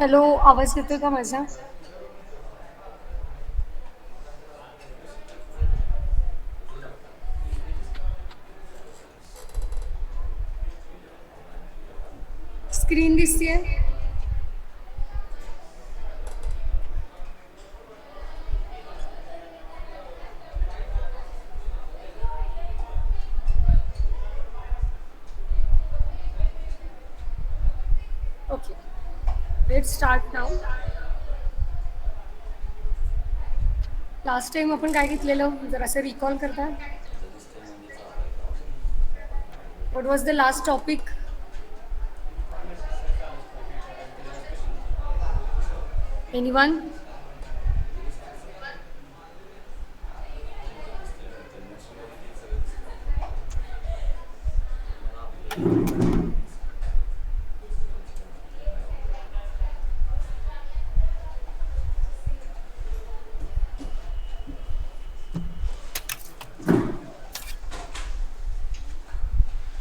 Hello, आवाज येतोय का माझा? स्क्रीन दिसतीये? ओके, लेट स्टार्ट नाव. लास्ट टाइम आपण काय घेतलेलं जर असं रिकॉल करता? What was the last topic? Anyone?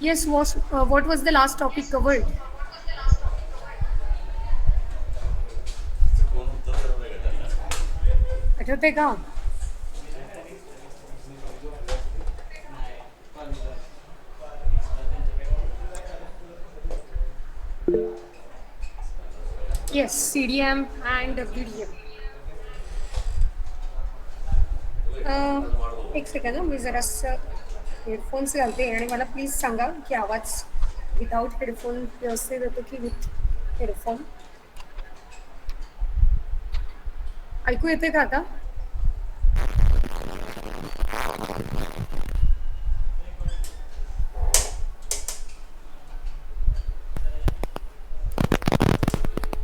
Yes, what was the last topic covered? आठवते का? Yes, CDM and WDM. एक सेकंद, मी जरासं हेडफोन्स घालते आणि मला प्लीज सांगा की आवाज विदाउट हेडफोन व्यवस्थित येतो की विथ हेडफोन. ऐकू येते का आता?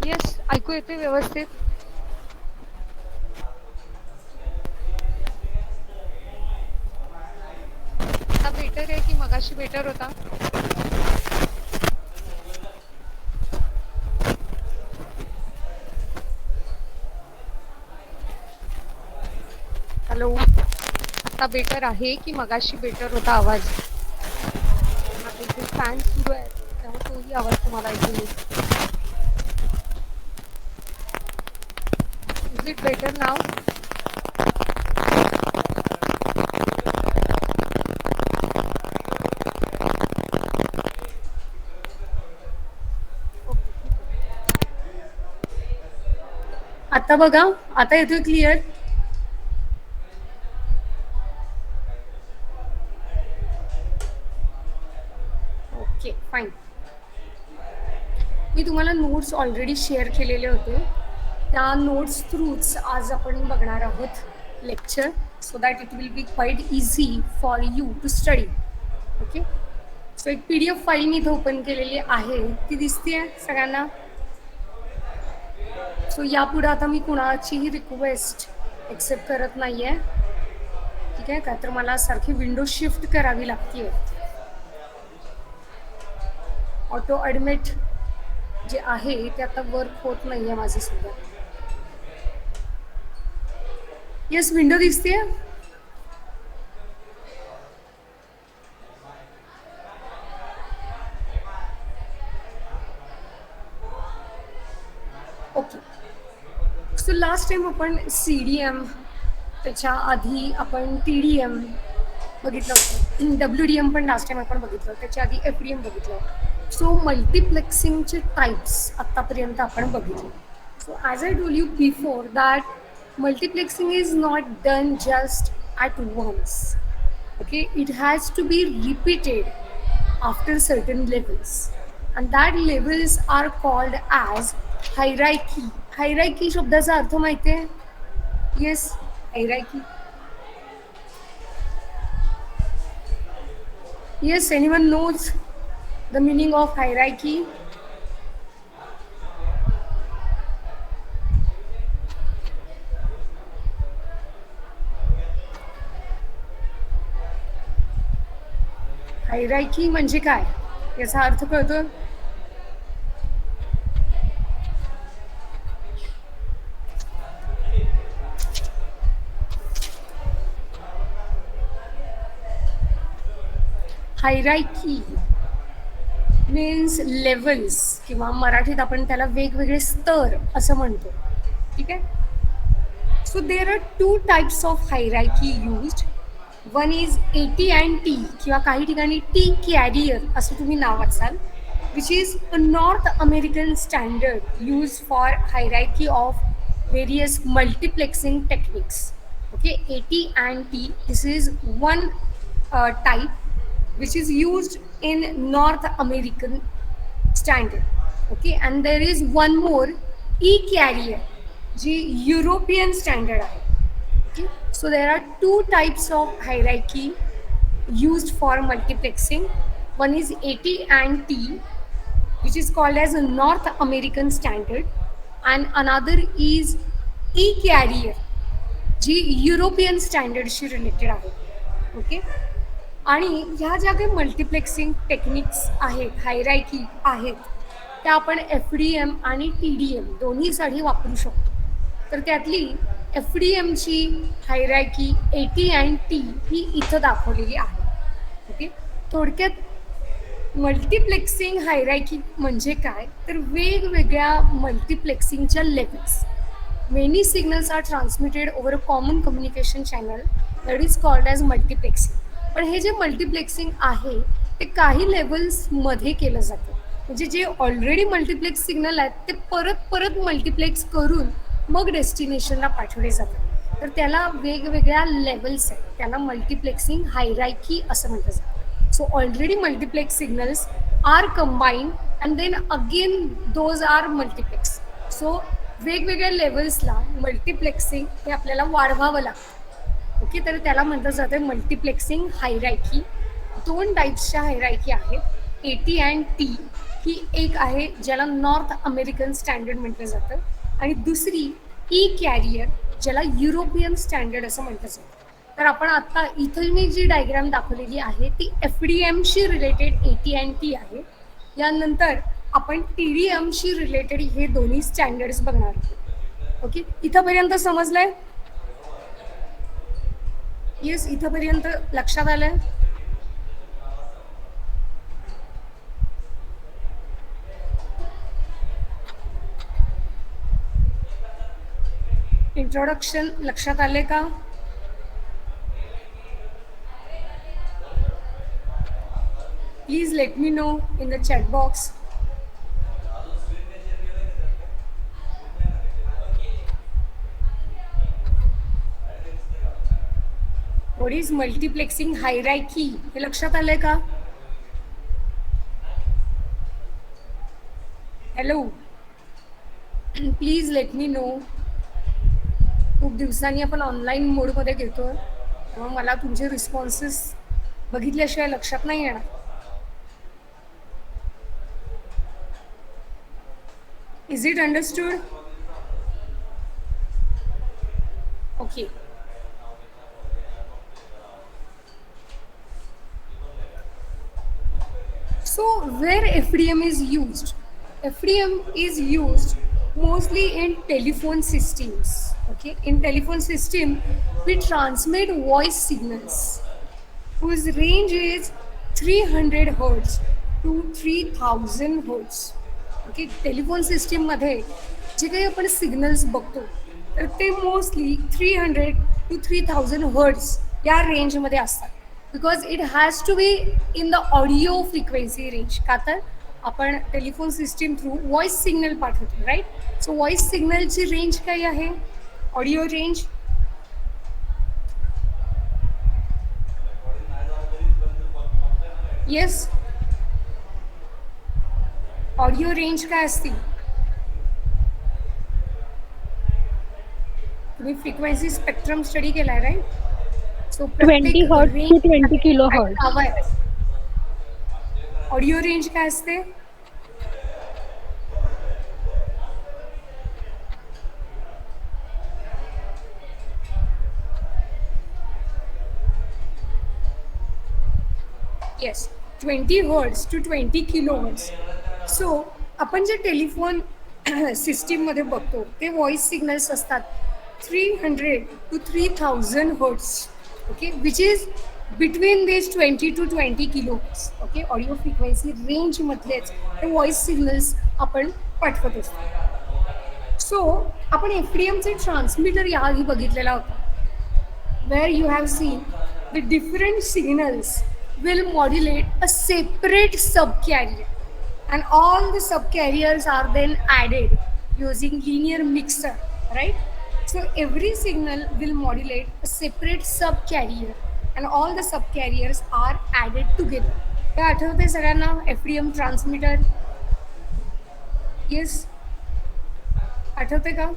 येस, ऐकू येते व्यवस्थित? आता बेटर आहे की मगाशी बेटर होता? हॅलो, आता बेटर आहे की मगाशी बेटर होता आवाज? आता इथे फॅन सुरू आहे त्यामुळे तोही आवाज तुम्हाला ऐकू येईल. इज इट बेटर नाव? आता बघा, आता येतोय क्लिअर? Okay, fine. मी तुम्हाला नोट्स ऑलरेडी शेअर केलेले होते. त्या नोट्स थ्रूच आज आपण बघणार आहोत lecture, so that it will be quite easy for you to study. Okay, so एक PDF फाईल मी इथं ओपन केलेली आहे, ती दिसतीये सगळ्यांना? सो यापुढे आता मी कुणाचीही रिक्वेस्ट एक्सेप्ट करत नाहीये, ठीक आहे का? तर मला सारखी विंडो शिफ्ट करावी लागते. ऑटो ॲडमिट जे आहे ते आता वर्क होत नाहीये माझं सुद्धा. येस, विंडो दिसतीये? ओके, सो लास्ट टाइम आपण CDM, त्याच्या आधी आपण TDM बघितलं होतं, WDM पण लास्ट टाइम आपण बघितलं, त्याच्या आधी FDM बघितलं. सो मल्टिप्लेक्सिंगचे टाइप्स आत्तापर्यंत आपण बघितले. So as I told you before that multiplexing is not done just at once. Okay, it has to be repeated after certain levels, and that levels are called as hierarchy. Hierarchy शब्दाचा अर्थ माहिती आहे? Yes, hierarchy. Yes, anyone knows the meaning of hierarchy? Hierarchy म्हणजे काय याचा अर्थ कळतो? Hierarchy means levels किंवा मराठीत आपण त्याला वेगवेगळे स्तर असं म्हणतो. ठीक आहे. So there are two types of hierarchy used. One is AT and T किंवा काही ठिकाणी T carrier असं तुम्ही नाव वाचाल, which is a North American standard used for hierarchy of various multiplexing techniques. Okay, AT and T. This is one type which is used in North American standard. Okay, and there is one more E carrier जी European standard आहे. Okay, so there are two types of hierarchy used for multiplexing. One is AT and T, which is called as a North American standard, and another is E carrier, जी European स्टँडर्डशी related आहे. Okay, आणि ह्या ज्या काही multiplexing techniques आहेत, hierarchy आहेत, त्या आपण FDM आणि TDM दोन्हीसाठी वापरू शकतो. तर त्यातली FDMची हायरार्की AT and T ही इथं दाखवलेली आहे. ओके, थोडक्यात मल्टिप्लेक्सिंग हायरार्की म्हणजे काय, तर वेगवेगळ्या मल्टिप्लेक्सिंगच्या levels. Many signals are transmitted over a common communication channel that is called as multiplexing. पण हे जे मल्टिप्लेक्सिंग आहे ते काही लेवल्समध्ये केलं जातं. म्हणजे जे ऑलरेडी मल्टिप्लेक्स सिग्नल आहेत ते परत परत मल्टिप्लेक्स करून मग डेस्टिनेशनला पाठवले जातात. तर त्याला वेगवेगळ्या लेवल्स आहेत, त्याला मल्टिप्लेक्सिंग हायरार्की असं म्हटलं जातं. So already multiplex signals are combined and then again those are multiplex. So वेगवेगळ्या लेवल्सला मल्टिप्लेक्सिंग हे आपल्याला वाढवावं लागतं. ओके, तर त्याला म्हटलं जातं मल्टिप्लेक्सिंग हायरार्की. दोन टाईप्सच्या हायरार्की आहेत, AT and T. ही एक आहे ज्याला नॉर्थ अमेरिकन स्टँडर्ड म्हटलं जातं, आणि दुसरी E कॅरियर ज्याला युरोपियन स्टँडर्ड असं म्हटलं जातं. तर आपण आता इथं मी जी डायग्राम दाखवलेली आहे ती FDMशी रिलेटेड AT and T आहे. यानंतर आपण TDMशी रिलेटेड हे दोन्ही स्टँडर्ड्स बघणार आहोत. ओके, इथंपर्यंत समजलंय? येस, इथंपर्यंत लक्षात आलंय? इंट्रोडक्शन लक्षात आले का? Please let me know in the chat box. What is multiplexing hierarchy हे लक्षात आलंय का? Hello, please let me no. खूप दिवसांनी आपण ऑनलाईन मोडमध्ये घेतो, तेव्हा मला तुमचे रिस्पॉन्सेस बघितल्याशिवाय लक्षात नाही येणार. Is it understood? Okay, so where FDM is used? FDM is used mostly in telephone systems. Okay, in telephone system we transmit voice signals whose range is 300 hertz to 3000 hertz. Okay, telephone सिस्टीममध्ये जे काही आपण signals बघतो तर ते mostly 300 to 3000 hertz या रेंजमध्ये असतात. Because it has to be in the audio frequency range. का तर आपण telephone system through voice signal पाठवतो, राईट? सो व्हॉइस सिग्नलची रेंज काय आहे? Audio range. Yes, audio range काय असते? तुम्ही फ्रिक्वेन्सी स्पेक्ट्रम स्टडी केलाय, right? So 20 hertz to 20 kilo hertz. Audio range काय असते? Yes, 20 hertz to 20 kilo hertz. So आपण जे टेलिफोन सिस्टीममध्ये बघतो ते व्हॉइस सिग्नल्स असतात 300 to 3000 hertz. Okay, which is between this 20 to 20 kilohertz okay audio frequency रेंजमधलेच ते व्हॉइस सिग्नल्स आपण पाठवत असतो. सो आपण एफ डी एमचे ट्रान्समीटर याआधी बघितलेला होता. Where you have seen the different signals will modulate a separate subcarrier, and all the subcarriers are then added using linear mixer, right? So every signal will modulate a separate subcarrier, and all the subcarriers are added together. हे आठवते सगळ्यांना FDM transmitter? Yes, आठवते का?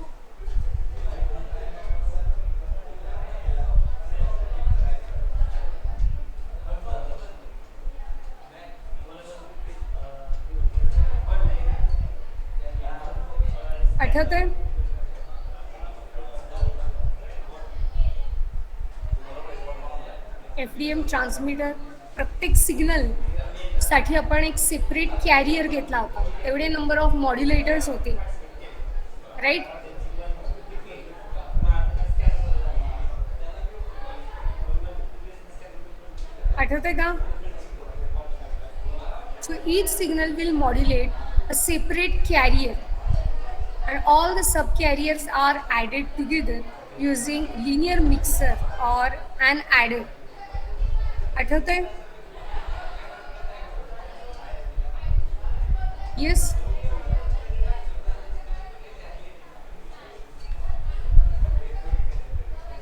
आठवतंय? FDM transmitter प्रत्येक signal साठी आपण एक सेपरेट कॅरियर घेतला होता. एवढे नंबर ऑफ मॉड्युलेटर्स होते, राईट? आठवतंय का? So each signal will modulate a separate carrier, and all the subcarriers are added together using linear mixer or an adder. आठवतंय? Yes.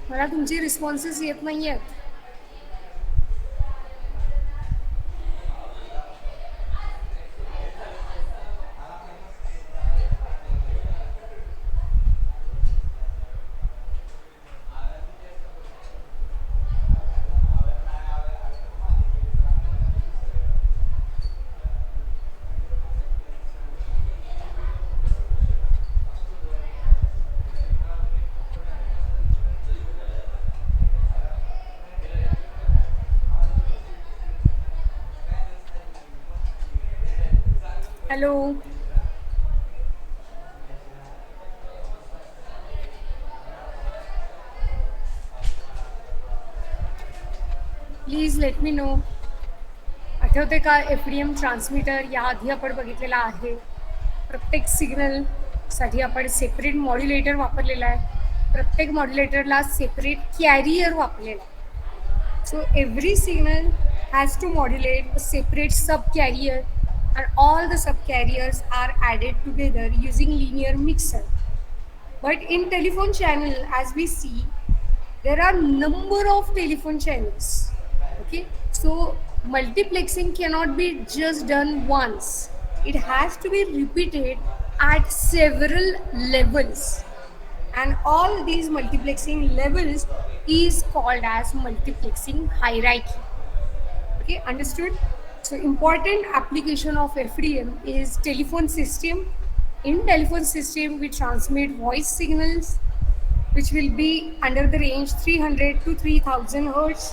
मला तुमचे रिस्पॉन्सेस येत नाही आहेत. Hello, please let me no. आठवते का? FDM ट्रान्समीटर याआधी आपण बघितलेला आहे. प्रत्येक सिग्नलसाठी आपण सेपरेट मॉड्युलेटर वापरलेला आहे. प्रत्येक मॉड्युलेटरला सेपरेट कॅरियर वापरलेला आहे. So every signal has to modulate a separate sub carrier, and all the subcarriers are added together using linear mixer. But in telephone channel, as we see, there are number of telephone channels. Okay, so multiplexing cannot be just done once. It has to be repeated at several levels, and all these multiplexing levels is called as multiplexing hierarchy. Okay, understood? So important application of FDM is telephone system. In telephone system, we transmit voice signals which will be under the range 300 to 3000 hertz.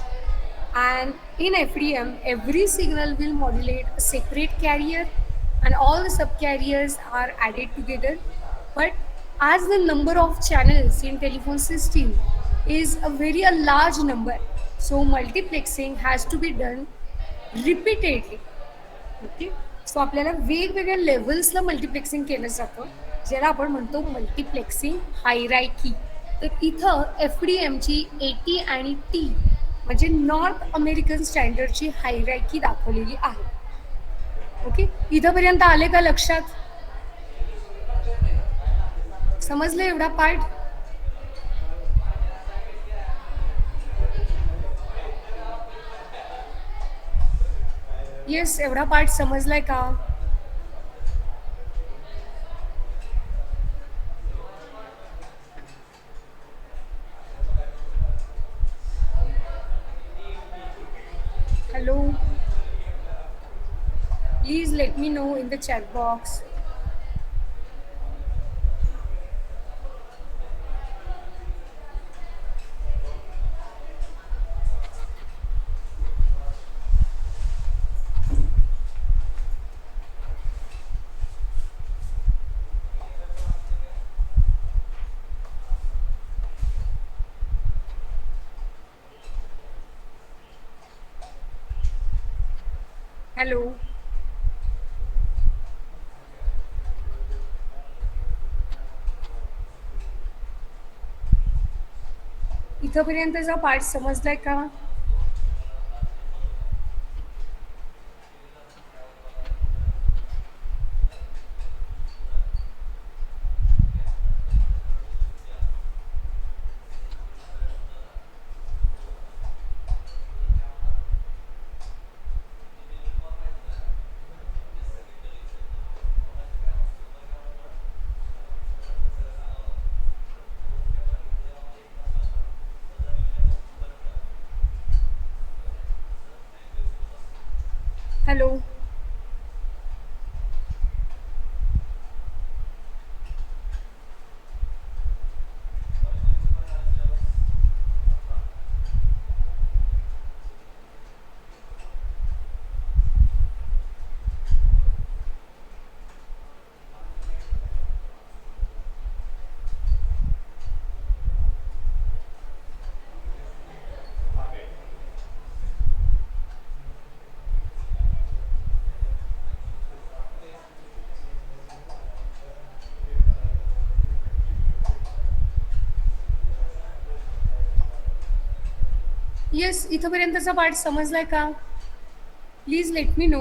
And in FDM, every signal will modulate a separate carrier, and all the subcarriers are added together. But as the number of channels in telephone system is a very large number, so multiplexing has to be done repeatedly. Okay, so आपल्याला वेगवेगळ्या लेवल्सला multiplexing केलं जातं, ज्याला आपण म्हणतो multiplexing hierarchy. तर इथं FDMची AT आणि T म्हणजे नॉर्थ अमेरिकन स्टँडर्डची हायरार्की दाखवलेली आहे. ओके, इथंपर्यंत आले का लक्षात? समजलं एवढा पार्ट? येस, एवढा पार्ट समजलाय का? Hello, please let me know in the chat box. Hello. इथपर्यंतचा पाठ समजलाय का? हॅलो. येस, इथपर्यंतचा पाठ समजलाय का? Please let me know.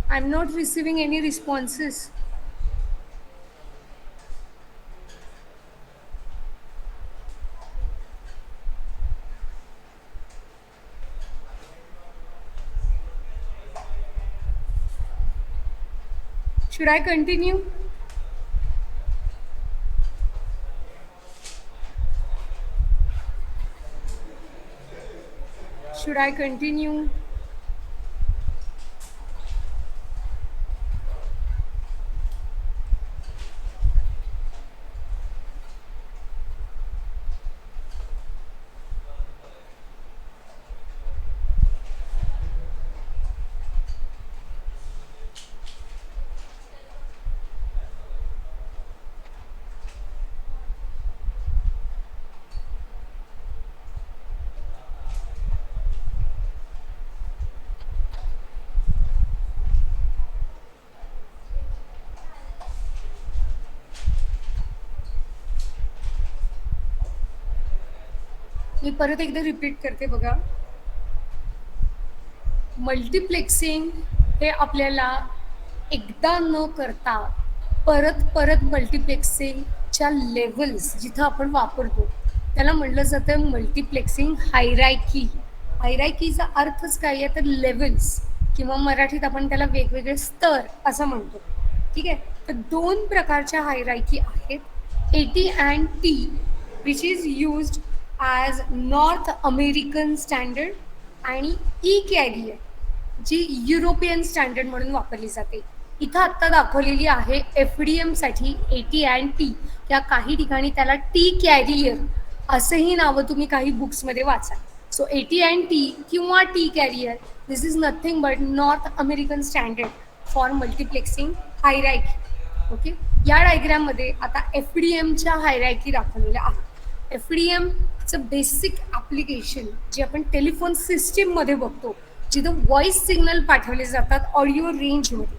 I am not receiving any responses. Should I continue? Should I continue? मी परत एकदा रिपीट करते बघा. मल्टिप्लेक्सिंग हे आपल्याला एकदा न करता परत परत मल्टिप्लेक्सिंगच्या लेवल्स जिथं आपण वापरतो त्याला म्हटलं जातं मल्टिप्लेक्सिंग हायरायकी. हायरायकीचा अर्थच काय आहे तर लेवल्स, किंवा मराठीत आपण त्याला वेगवेगळे स्तर असं म्हणतो. ठीक आहे. तर दोन प्रकारच्या हायरायकी आहेत, AT and T, which is used as north American standard, आणि ई कॅरियर जी युरोपियन स्टँडर्ड म्हणून वापरली जाते. इथं आत्ता दाखवलेली आहे FDM साठी AT and T. त्या काही ठिकाणी त्याला टी कॅरियर असंही नावं तुम्ही काही बुक्समध्ये वाचा. सो AT and T किंवा T carrier, this is nothing but north American standard for multiplexing hierarchy. Okay. या डायग्राममध्ये आता FDMच्या हायरायकी दाखवलेल्या आहेत. FDMचं बेसिक ॲप्लिकेशन जे आपण टेलिफोन सिस्टीममध्ये बघतो, जिथं व्हॉइस सिग्नल पाठवले जातात ऑडिओ रेंजमध्ये.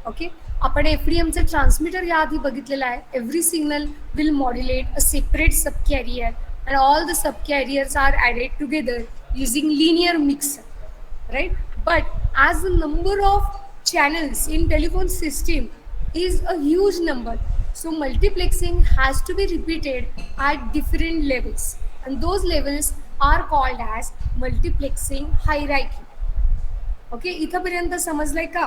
ओके. आपण FDMचं ट्रान्समीटर याआधी बघितलेलं आहे. Every signal will modulate a separate sub carrier and all the sub carriers are added together using linear mixer, right? But as the number of channels in telephone system is a huge number, so multiplexing has to be repeated at different levels, and those levels are called as multiplexing hierarchy. Okay, इथपर्यंत समजलंय का?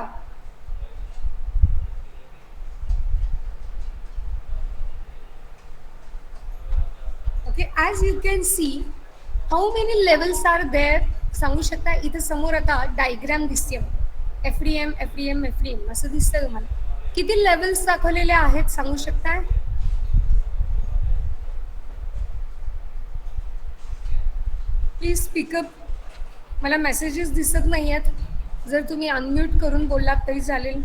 Okay, as you can see, how many levels are there? सांगू शकता? इथं समोर आता diagram दिसते. FDM FDM FDM असं दिसतंय तुम्हाला. किती लेवल्स दाखवलेले आहेत सांगू शकताय? Please speak up. मला मेसेजेस दिसत नाही आहेत. जर तुम्ही अनम्यूट करून बोललात तरी चालेल.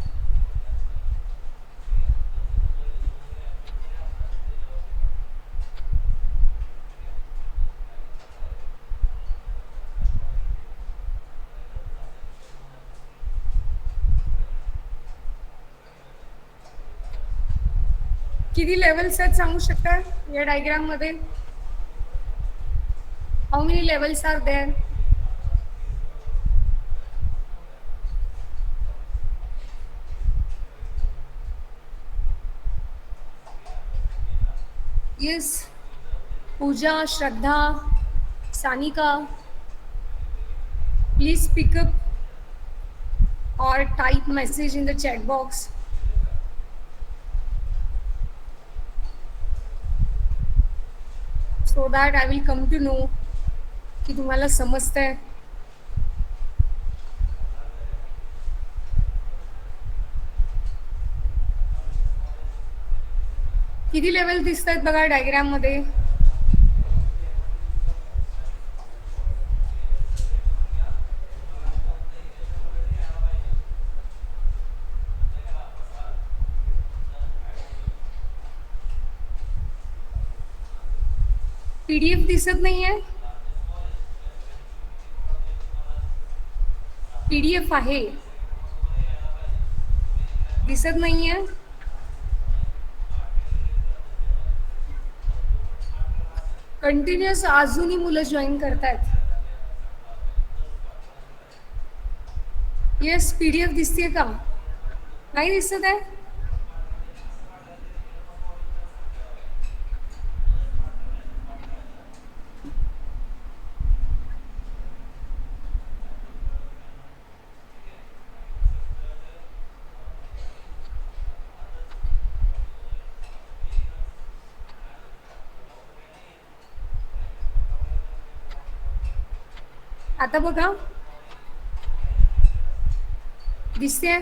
किती लेवल्स आहेत सांगू शकता या डायग्राम मध्ये? How many levels are there? Yes, Pooja, Shraddha, Sanika, please speak up or type message in the chat box. So that I will come to know की तुम्हाला समजतंय. किती लेवल दिसत आहेत बघा डायग्राम मध्ये? पीडीएफ दिसत नाहीये? पीडीएफ आहे, दिसत नाहीये? कंटिन्युअस अजूनही मुलं जॉईन करतायत. येस, पीडीएफ दिसतेय का? नाही दिसत आहे? आता बघा, दिसते?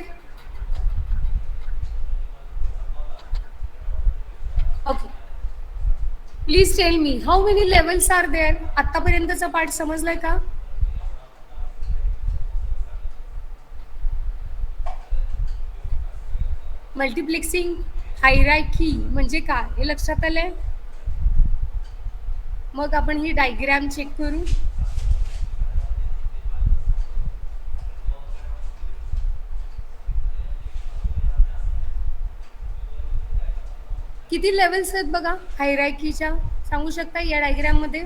Okay, please tell me how many levels are there. आतापर्यंतचा पाठ समजलाय का? मल्टिप्लेक्सिंग हायरार्की म्हणजे काय हे लक्षात आलंय? मग आपण ही डायग्राम चेक करू. किती लेवल्स आहेत बघा हायरार्कीच्या, सांगू शकता या डायग्राम मध्ये?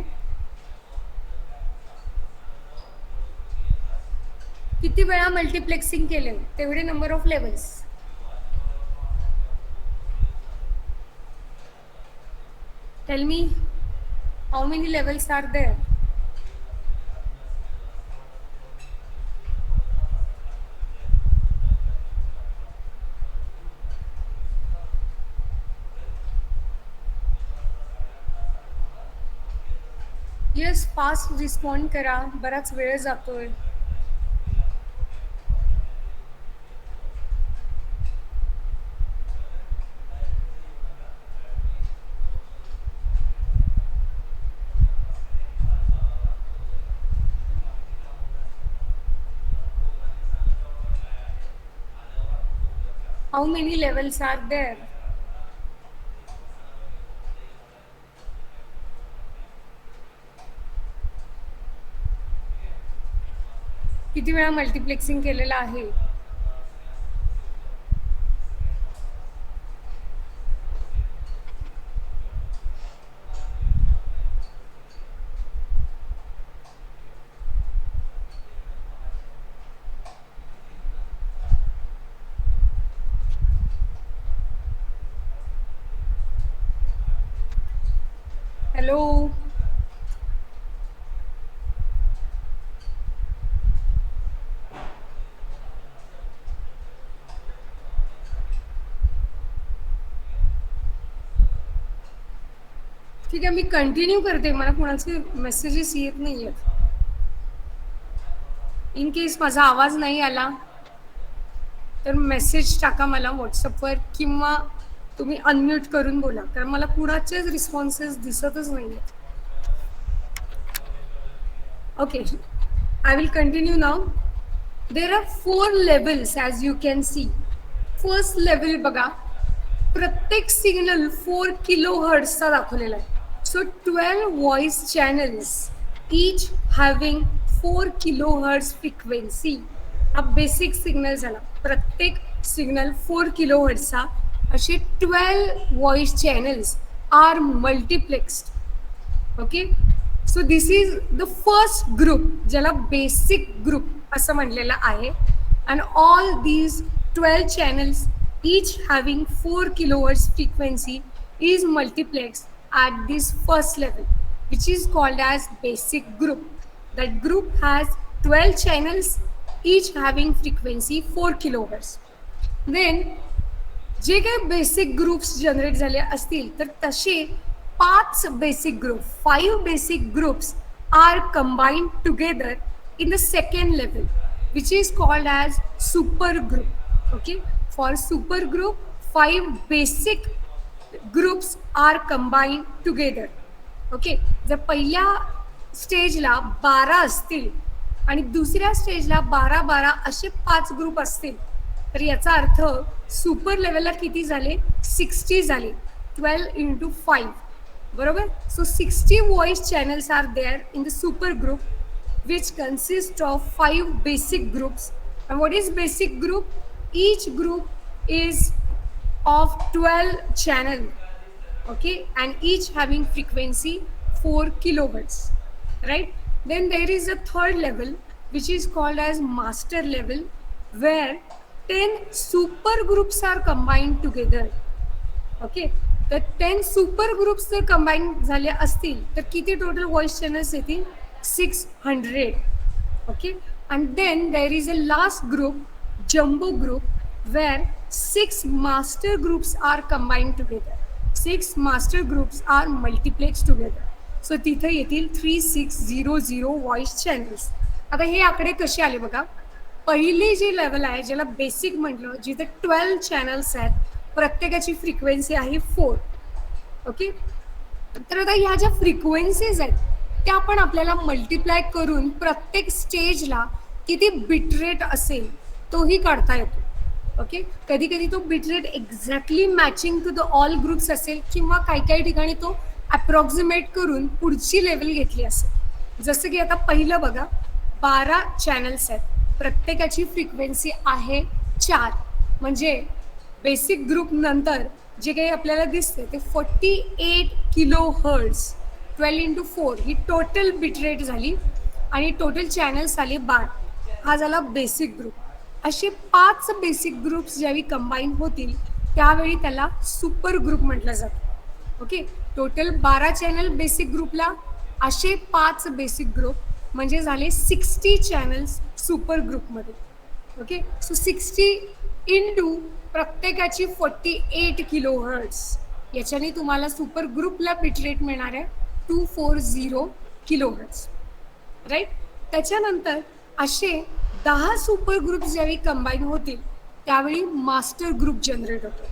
किती वेळा मल्टिप्लेक्सिंग केले तेवढे number of levels. Tell me how many levels are there? Yes, fast respond करा, बराच वेळ जातोय. How many levels are there? किती वेळा मल्टिप्लेक्सिंग केलेलं आहे? हॅलो, ठीक आहे, मी कंटिन्यू करते. मला कोणाचे मेसेजेस येत नाही आहेत. इन केस माझा आवाज नाही आला तर मेसेज टाका मला व्हॉट्सअपवर, किंवा तुम्ही अनम्यूट करून बोला, कारण मला कुणाचेच रिस्पॉन्सेस दिसतच नाही आहेत. Okay, I will continue now. There are 4 levels as you can see. First level बघा, प्रत्येक सिग्नल 4 किलो हर्ट्सचा दाखवलेला आहे. So 12 voice channels each having 4 kilohertz frequency. हा बेसिक सिग्नल झाला. प्रत्येक सिग्नल 4 किलोहर्ट्सचा. असे 12 voice channels are multiplexed. Okay, so this is the first group, ज्याला बेसिक ग्रुप असं म्हणलेलं आहे. And all these 12 channels each having 4 kilohertz frequency is multiplexed at this first level, which is called as basic group. That group has 12 channels, each having frequency 4 kilohertz. Then जे काही basic groups generate झाले असतील तर तसे 5 basic group, 5 basic groups are combined together in the second level, which is called as super group. Okay, for super group 5 basic groups are combined together. Okay, जर पहिल्या स्टेजला 12 असतील आणि दुसऱ्या स्टेजला 12 असे 5 ग्रुप असतील तर याचा अर्थ सुपर लेवलला किती झाले, 60 झाले. 12 into 5, बरोबर. So 60 voice channels are there in the super group, which consists of 5 basic groups. And what is basic group? Each group is of 12 channel, okay, and each having frequency 4 kilohertz, right? Then there is a third level which is called as master level, where 10 super groups are combined together. Okay, तर 10 super groups जर combined झाले असतील तर किती total voice channels येतील, 600. Okay, and then there is a last group, jumbo group, where 6 master groups are combined together. 6 master groups are multiplexed together. So तिथे येतील 3600 voice channels. आता हे आकडे कसे आले बघा. पहिली जी लेवल आहे ज्याला बेसिक म्हटलं, जिथे 12 चॅनल्स आहेत, प्रत्येकाची फ्रिक्वेन्सी आहे 4. ओके, तर आता ह्या ज्या फ्रिक्वेन्सीज आहेत त्या आपण आपल्याला मल्टिप्लाय करून प्रत्येक स्टेजला किती बिटरेट असेल तोही काढता येतो. ओके, कधी कधी तो bitrate exactly matching to the all groups असेल किंवा काही ठिकाणी तो अप्रॉक्सिमेट करून पुढची लेवल घेतली असेल. जसं की आता पहिलं बघा, 12 चॅनल्स आहेत, प्रत्येकाची फ्रिक्वेन्सी आहे 4. म्हणजे बेसिक ग्रुप नंतर जे काही आपल्याला दिसते ते 48 किलोहर्ट्ज. 12 into 4 ही टोटल बिटरेट झाली आणि टोटल चॅनल्स आले 12. हा झाला बेसिक ग्रुप. असे 5 बेसिक ग्रुप्स ज्यावेळी कंबाईन होतील त्यावेळी त्याला सुपर ग्रुप म्हटलं जातं. ओके, टोटल 12 चॅनल बेसिक ग्रुपला, असे 5 बेसिक ग्रुप म्हणजे झाले 60 चॅनल्स सुपर ग्रुपमध्ये. ओके, सो 60 इंटू प्रत्येकाची 48 किलोहर्ट्ज, याच्याने तुम्हाला सुपर ग्रुपला बिटरेट मिळणार आहे 240 किलोहर्ट्ज, राईट. त्याच्यानंतर असे 10 सुपर ग्रुप्स ज्यावेळी कंबाईन होतील त्यावेळी मास्टर ग्रुप जनरेट होतो.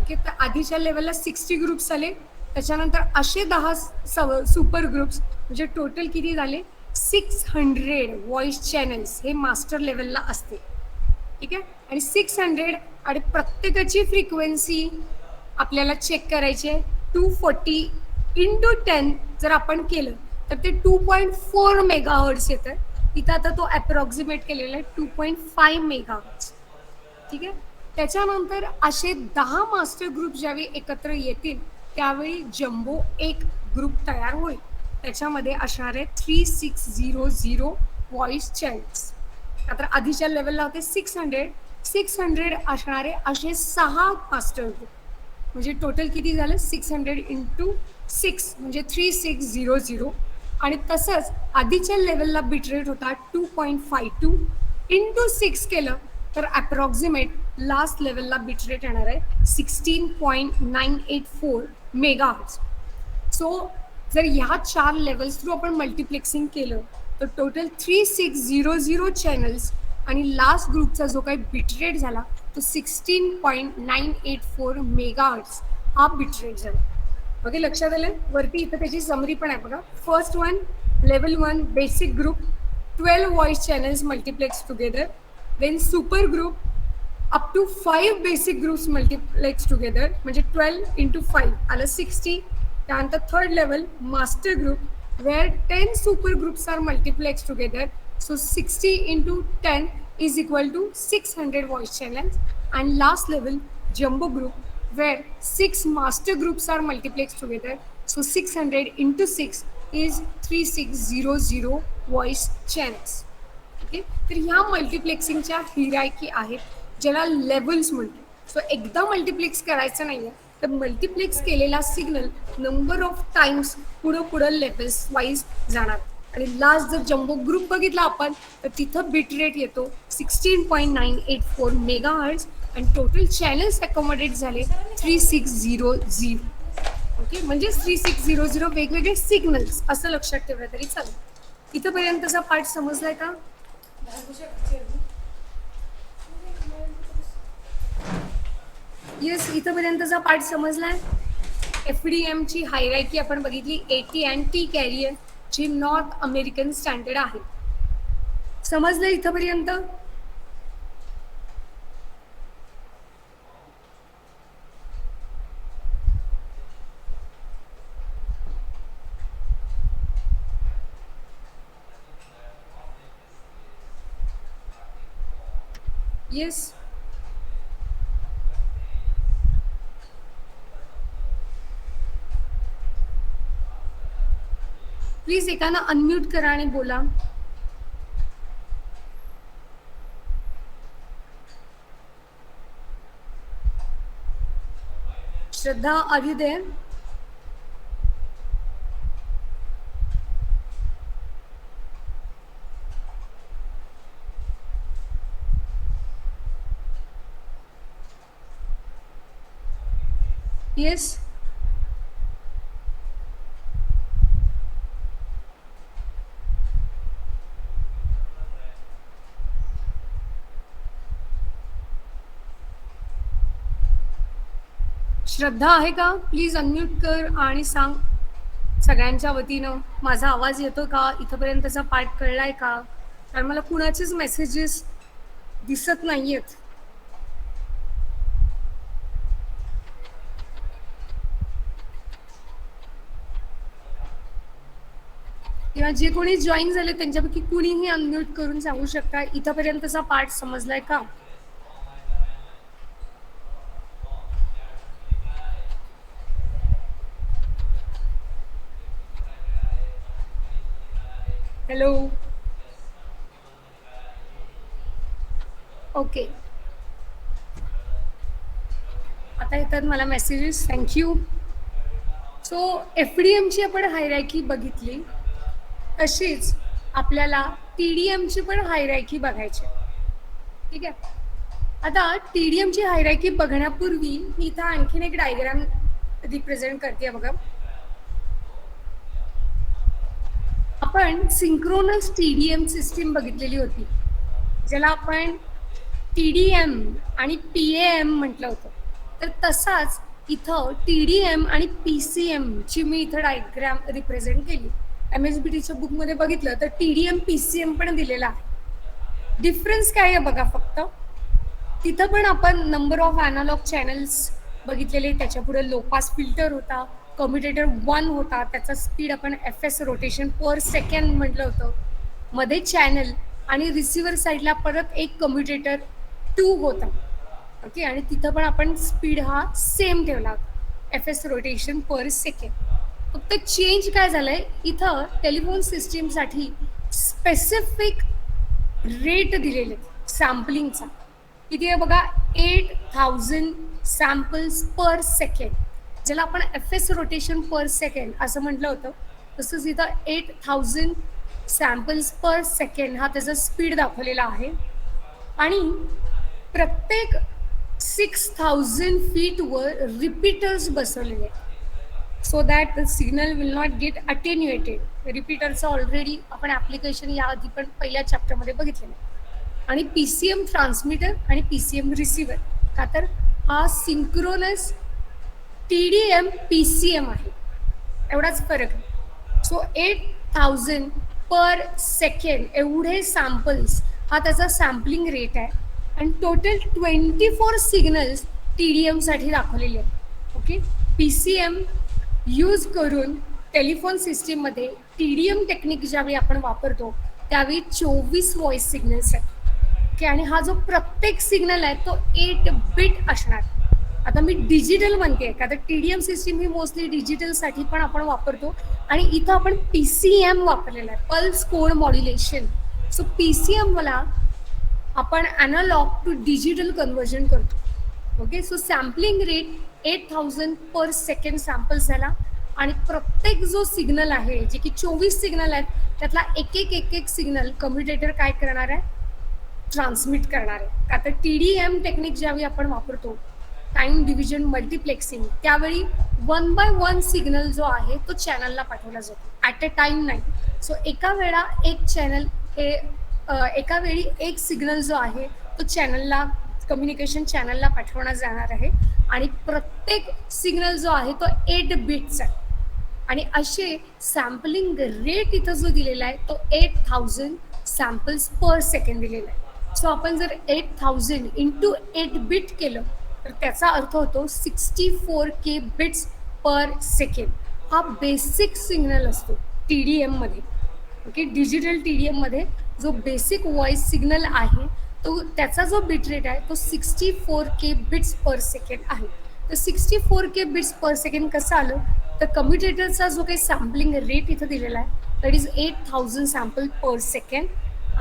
ओके, तर आधीच्या लेवलला 60 ग्रुप्स आले, त्याच्यानंतर असे 10 सुपर ग्रुप्स म्हणजे टोटल किती झाले, 600 व्हॉइस चॅनल्स हे मास्टर लेवलला असते. ठीक आहे, आणि 600 आणि प्रत्येकाची फ्रिक्वेन्सी आपल्याला चेक करायची आहे. 240 into 10 जर आपण केलं तर ते 2.4 मेगाहर्ट्ज येतं. इथं आता तो अप्रॉक्सिमेट केलेला आहे 2.5 मेगाहर्ट्ज. ठीक आहे, त्याच्यानंतर असे 10 मास्टर ग्रुप ज्यावेळी एकत्र येतील त्यावेळी जम्बो एक ग्रुप तयार होईल. त्याच्यामध्ये असणार आहे 3600 व्हॉइस चॅनल्स. आता आधीच्या लेवलला होते 600 असणारे असे 6 मास्टर ग्रुप, म्हणजे टोटल किती झालं, 600 into 6 म्हणजे 3600. आणि तसंच आधीच्या लेवलला बिटरेट होता 2.52 into 6 केलं तर अप्रॉक्सिमेट लास्ट लेवलला बिटरेट येणार आहे 16.984 मेगाहर्ट्ज. सो जर ह्या 4 लेवल्स थ्रू आपण मल्टिप्लेक्सिंग केलं तर टोटल 3600 चॅनल्स आणि लास्ट ग्रुपचा जो काही बिटरेट झाला तो 16.984 मेगाहर्ट्ज हा बिटरेट झाला. ओके, लक्षात आलं. वरती इथं त्याची समरी पण आहे बघा. First one, level 1 basic group, 12 voice channels multiplex together. Then super group up to 5 basic groups multiplex together, म्हणजे 12 into 5 आलं 60. त्यानंतर third level master group where 10 super groups are multiplex together. So 60 into 10 is equal to 600 voice channels. And last level jumbo group where 6 master groups are multiplexed together. So 600 into 6 is 3600 voice channels. Okay, तर ह्या मल्टिप्लेक्सिंगच्या हिरायकी आहेत ज्याला levels म्हणतो. So एकदा multiplex करायचं नाही आहे तर मल्टिप्लेक्स केलेला सिग्नल नंबर ऑफ टाइम्स पुढं लेवल्स वाईज जाणार. आणि लास्ट जर जम्बो ग्रुप बघितला आपण तर तिथं बिट रेट येतो 16.984 मेगाहर्ट्ज आणि टोटल चॅनल्स अकोमोडेट झाले 3600. ओके, म्हणजे 3600 वेगवेगळे सिग्नल्स असं लक्षात ठेवलं तरी चालेल. इथंपर्यंतचा पार्ट समजलाय का? येस, इथंपर्यंतचा पार्ट समजलाय. FDM ची हायरार्की आपण बघितली. AT and T कॅरियर जी नॉर्थ अमेरिकन स्टँडर्ड आहे. समजलं इथंपर्यंत? येस, प्लीज एकानं अनम्यूट करा आणि बोला. श्रद्धा, आर यू देयर? येस, श्रद्धा आहे का? प्लीज अनम्यूट कर आणि सांग सगळ्यांच्या वतीनं माझा आवाज येतो का? इथंपर्यंतचा पार्ट कळलाय का? कारण मला कुणाचेच मेसेजेस दिसत नाहीयेत. किंवा जे कोणी जॉईन झाले त्यांच्यापैकी कुणीही अनम्यूट करून सांगू शकता इथंपर्यंतचा पार्ट समजलाय का? हॅलो, ओके, आता येतात मला मेसेजेस. थँक्यू. सो FDMची आपण हायरार्की बघितली, तशीच आपल्याला TDMची पण हायरार्की बघायची. ठीक आहे, आता TDMची हायरार्की बघण्यापूर्वी मी इथं आणखीन एक डायग्राम रिप्रेझेंट करते बघा. आपण सिंक्रोनस TDM सिस्टीम बघितलेली होती ज्याला आपण TDM आणि PAM म्हटलं होतं. तर तसाच इथं TDM आणि PCM ची मी इथं डायग्राम रिप्रेझेंट केली. MSBTच्या बुकमध्ये बघितलं तर TDM PCM पण दिलेला आहे. डिफरन्स काय आहे बघा फक्त. तिथं पण आपण नंबर ऑफ अॅनालॉग चॅनल्स बघितलेले, त्याच्या पुढे लो पास फिल्टर होता, कम्युटेटर 1 होता, त्याचा स्पीड आपण FS रोटेशन पर सेकंड म्हटलं होतं, मध्ये चॅनल आणि रिसिव्हर साईडला परत एक कम्युटेटर 2 होता. ओके, आणि तिथं पण आपण स्पीड हा सेम ठेवला होता, FS रोटेशन पर सेकंड. फक्त चेंज काय झालंय, इथं टेलिफोन सिस्टीमसाठी स्पेसिफिक रेट दिलेले सॅम्पलिंगचा. किती आहे बघा, 8000 सॅम्पल्स पर सेकंड, ज्याला आपण FS रोटेशन पर सेकंड असं म्हटलं होतं. तसंच इथं 8000 सॅम्पल्स पर सेकंड हा त्याचा स्पीड दाखवलेला आहे. आणि प्रत्येक 6000 फीटवर रिपीटर्स बसवलेले so that the signal will not get attenuated. रिपीटरचं ऑलरेडी आपण ॲप्लिकेशन याआधी पण पहिल्या चॅप्टरमध्ये बघितलेलं आहे. आणि PCM ट्रान्समीटर आणि PCM रिसिव्हर, का तर हा सिंक्रोनस TDM PCM आहे, एवढाच फरक आहे. सो 8000 पर सेकंड एवढे सॅम्पल्स हा त्याचा सॅम्पलिंग रेट आहे आणि टोटल 24 सिग्नल्स टी डी एमसाठी दाखवलेले आहेत. Okay, P C M use करून टेलिफोन सिस्टीममध्ये टी डी एम टेक्निक ज्यावेळी आपण वापरतो त्यावेळी 24 व्हॉइस सिग्नल्स आहेत. ओके, आणि हा जो प्रत्येक सिग्नल आहे तो 8 बिट असणार. आता मी डिजिटल म्हणते का तर टी डी एम सिस्टीम ही मोस्टली डिजिटलसाठी पण आपण वापरतो आणि इथं आपण पी सी एम वापरलेला आहे, pulse code modulation. So P C एमला आपण ॲनालॉग टू डिजिटल कन्व्हर्जन करतो. Okay, so sampling rate 8000 per second sample झाला आणि प्रत्येक जो सिग्नल आहे जे की 24 सिग्नल आहेत त्यातला एक सिग्नल कम्युटेटर काय करणार आहे, ट्रान्समिट करणार आहे. का तर टी डी एम टेक्निक ज्यावेळी आपण वापरतो टाइम डिव्हिजन मल्टिप्लेक्सिंग त्यावेळी 1 बाय 1 सिग्नल जो आहे तो चॅनलला पाठवला जातो ॲट अ टाइम नाही. सो एका वेळी एक सिग्नल जो आहे तो चॅनलला कम्युनिकेशन चॅनलला पाठवण्यात जाणार आहे आणि प्रत्येक सिग्नल जो आहे तो 8 बिट्स आहे आणि असे सॅम्पलिंग रेट इथं जो दिलेला आहे तो 8000 सॅम्पल्स पर सेकंड दिलेला आहे. सो आपण जर 8000 इंटू 8 बिट केलं तर त्याचा अर्थ होतो 64K बिट्स पर सेकंड. हा बेसिक सिग्नल असतो टी डी एममध्ये. ओके, डिजिटल टी डी एममध्ये जो बेसिक व्हॉइस सिग्नल आहे तो त्याचा जो बिट रेट आहे तो 64K बिट्स पर सेकंड आहे. तर 64K बिट्स पर सेकंड कसं आलं तर कम्युटेटरचा जो काही सॅम्पलिंग रेट इथं दिलेला आहे that is 8000 sample per second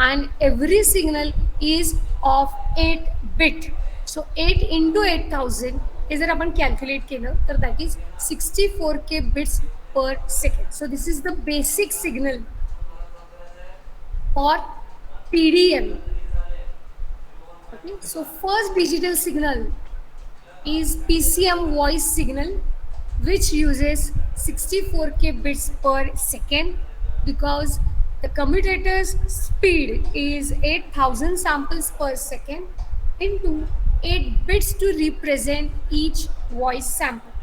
and every signal is of 8 bit. So 8 into 8000 हे जर आपण कॅल्क्युलेट केलं तर that is 64K bits per second. So this is the basic signal for PDM. Okay, so first digital signal is PCM voice signal which uses 64K bits per second because the commutator's speed is 8000 samples per second into 8 bits to represent each voice sample.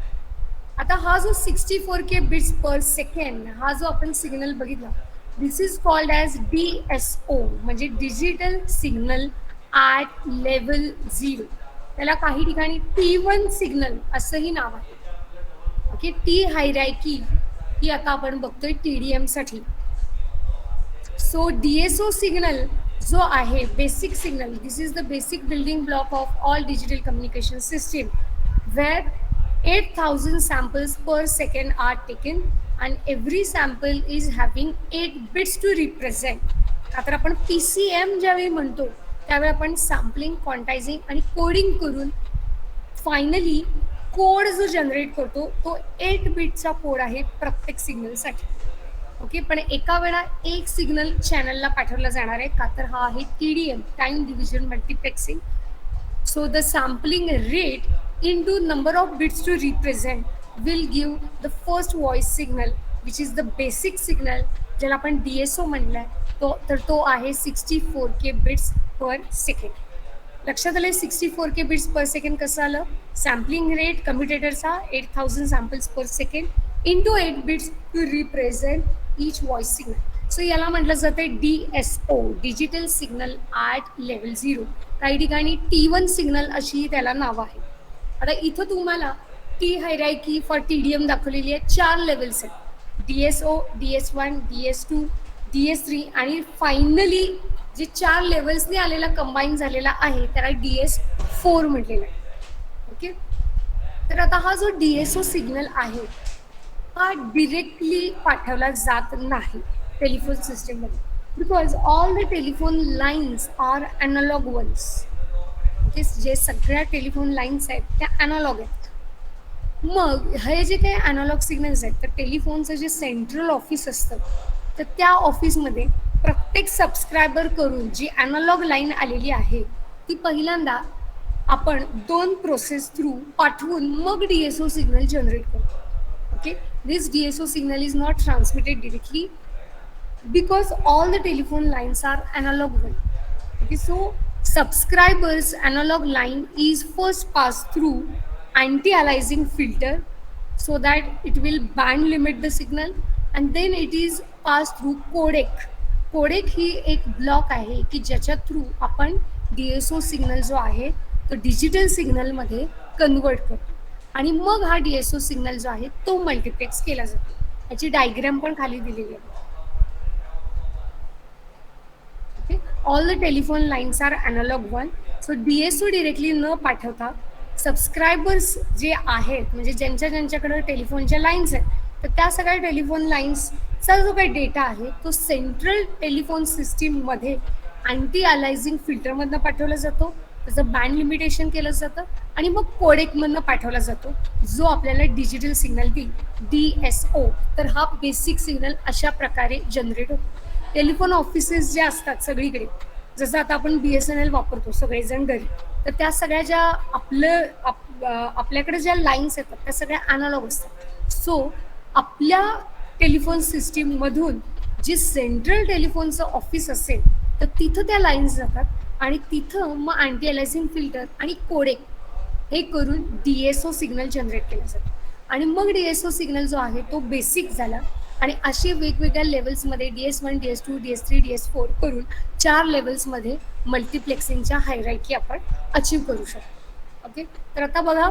आता हा जो 64K bits per second हा जो आपण signal बघितला दिस is called as DSO म्हणजे digital signal at level 0. त्याला काही ठिकाणी T1 सिग्नल असंही नाव आहे. ओके, टी हायरार्की ही आता आपण बघतोय TDM साठी. सो DSO सिग्नल जो आहे basic signal this is the basic building block of all digital communication system where 8000 samples per second are taken and every sample is having 8 bits to represent. आता आपण PCM ज्यावेळी म्हणतो त्यावेळी आपण sampling क्वांटायझिंग आणि coding करून फायनली कोड जो generate करतो तो 8 बिटचा कोड आहे प्रत्येक सिग्नलसाठी. ओके, पण एका वेळा एक सिग्नल चॅनलला पाठवला जाणार आहे का तर हा आहे TDM time division multiplexing. So the sampling rate into number of bits to represent will give the first voice signal which is the basic signal ज्याला आपण DSO म्हणलाय तो आहे 64K बिट्स पर सेकंड. लक्षात आले 64K बिट्स पर सेकंड कसं आलं, sampling rate कम्युटेटरचा 8000 samples per second into 8 bits to represent each voice signal. So याला म्हटलं जातं DSO digital signal at level 0. काही ठिकाणी T1 सिग्नल अशी त्याला नाव आहे. आता इथं तुम्हाला टी हायरार्की फॉर TDM दाखवलेली आहे. 4 लेवल्स आहेत DSO, DS1, DS2, DS3 आणि फायनली जे 4 लेवल्सने आलेला कंबाईन झालेला आहे त्याला DS4 म्हटलेलं आहे. ओके, तर आता हा जो DSO सिग्नल आहे हा डिरेक्टली पाठवला जात नाही टेलिफोन सिस्टीममध्ये because all the telephone lines are analog ones. Okay, जे सगळ्या टेलिफोन लाईन्स आहेत त्या ॲनालॉग आहेत. मग हे जे काही ॲनालॉग सिग्नल्स आहेत तर टेलिफोनचं जे सेंट्रल ऑफिस असतं तर त्या ऑफिसमध्ये प्रत्येक सबस्क्रायबर करून जी ॲनालॉग लाईन आलेली आहे ती पहिल्यांदा आपण 2 प्रोसेस थ्रू पाठवून मग DSO सिग्नल जनरेट करतो. Okay, this DSO signal is not transmitted directly because all the telephone lines are analog one. Okay, so subscribers analog line is first passed through anti-aliasing filter so that it will band limit the signal and then it is passed through codec कोडेक ही एक block आहे की ज्याच्या through आपण DSO signal जो आहे तो digital सिग्नलमध्ये कन्वर्ट करतो आणि मग हा DSO सिग्नल जो आहे तो मल्टिप्लेक्स केला जातो. याची डायग्राम पण खाली दिलेली आहे. Okay, all the telephone lines are analog one. So DSO directly न पाठवता सबस्क्रायबर्स जे आहेत म्हणजे ज्यांच्याकडे टेलिफोनच्या लाईन्स आहेत तर त्या सगळ्या टेलिफोन लाईन्सचा जो काही डेटा आहे तो सेंट्रल टेलिफोन सिस्टीममध्ये अँटी अलायझिंग फिल्टरमधनं पाठवला जातो. त्याचं बँड लिमिटेशन केलं जातं आणि मग कोडेकमधनं पाठवला जातो जो आपल्याला डिजिटल सिग्नल देईल, DSO. तर हा बेसिक सिग्नल अशा प्रकारे जनरेट होतो. टेलिफोन ऑफिसेस जे असतात सगळीकडे, जसं आता आपण BSNL वापरतो सगळेजण घरी, तर त्या सगळ्या ज्या आपल्याकडे ज्या लाईन्स येतात त्या सगळ्या अॅनालॉग असतात. सो आपल्या टेलिफोन सिस्टीममधून जे सेंट्रल टेलिफोनचं ऑफिस असेल तर तिथं त्या लाईन्स जातात आणि तिथं मग अँटी अलायझिंग फिल्टर आणि कोडेक हे करून DSO सिग्नल जनरेट केला जातो आणि मग DSO सिग्नल जो आहे तो बेसिक झाला आणि असे वेगवेगळ्या लेवल्समध्ये DS1, DS2, DS3, DS4 करून 4 लेवल्समध्ये मल्टिप्लेक्सिंगच्या हायरार्की आपण अचीव करू शकतो. ओके, तर आता बघा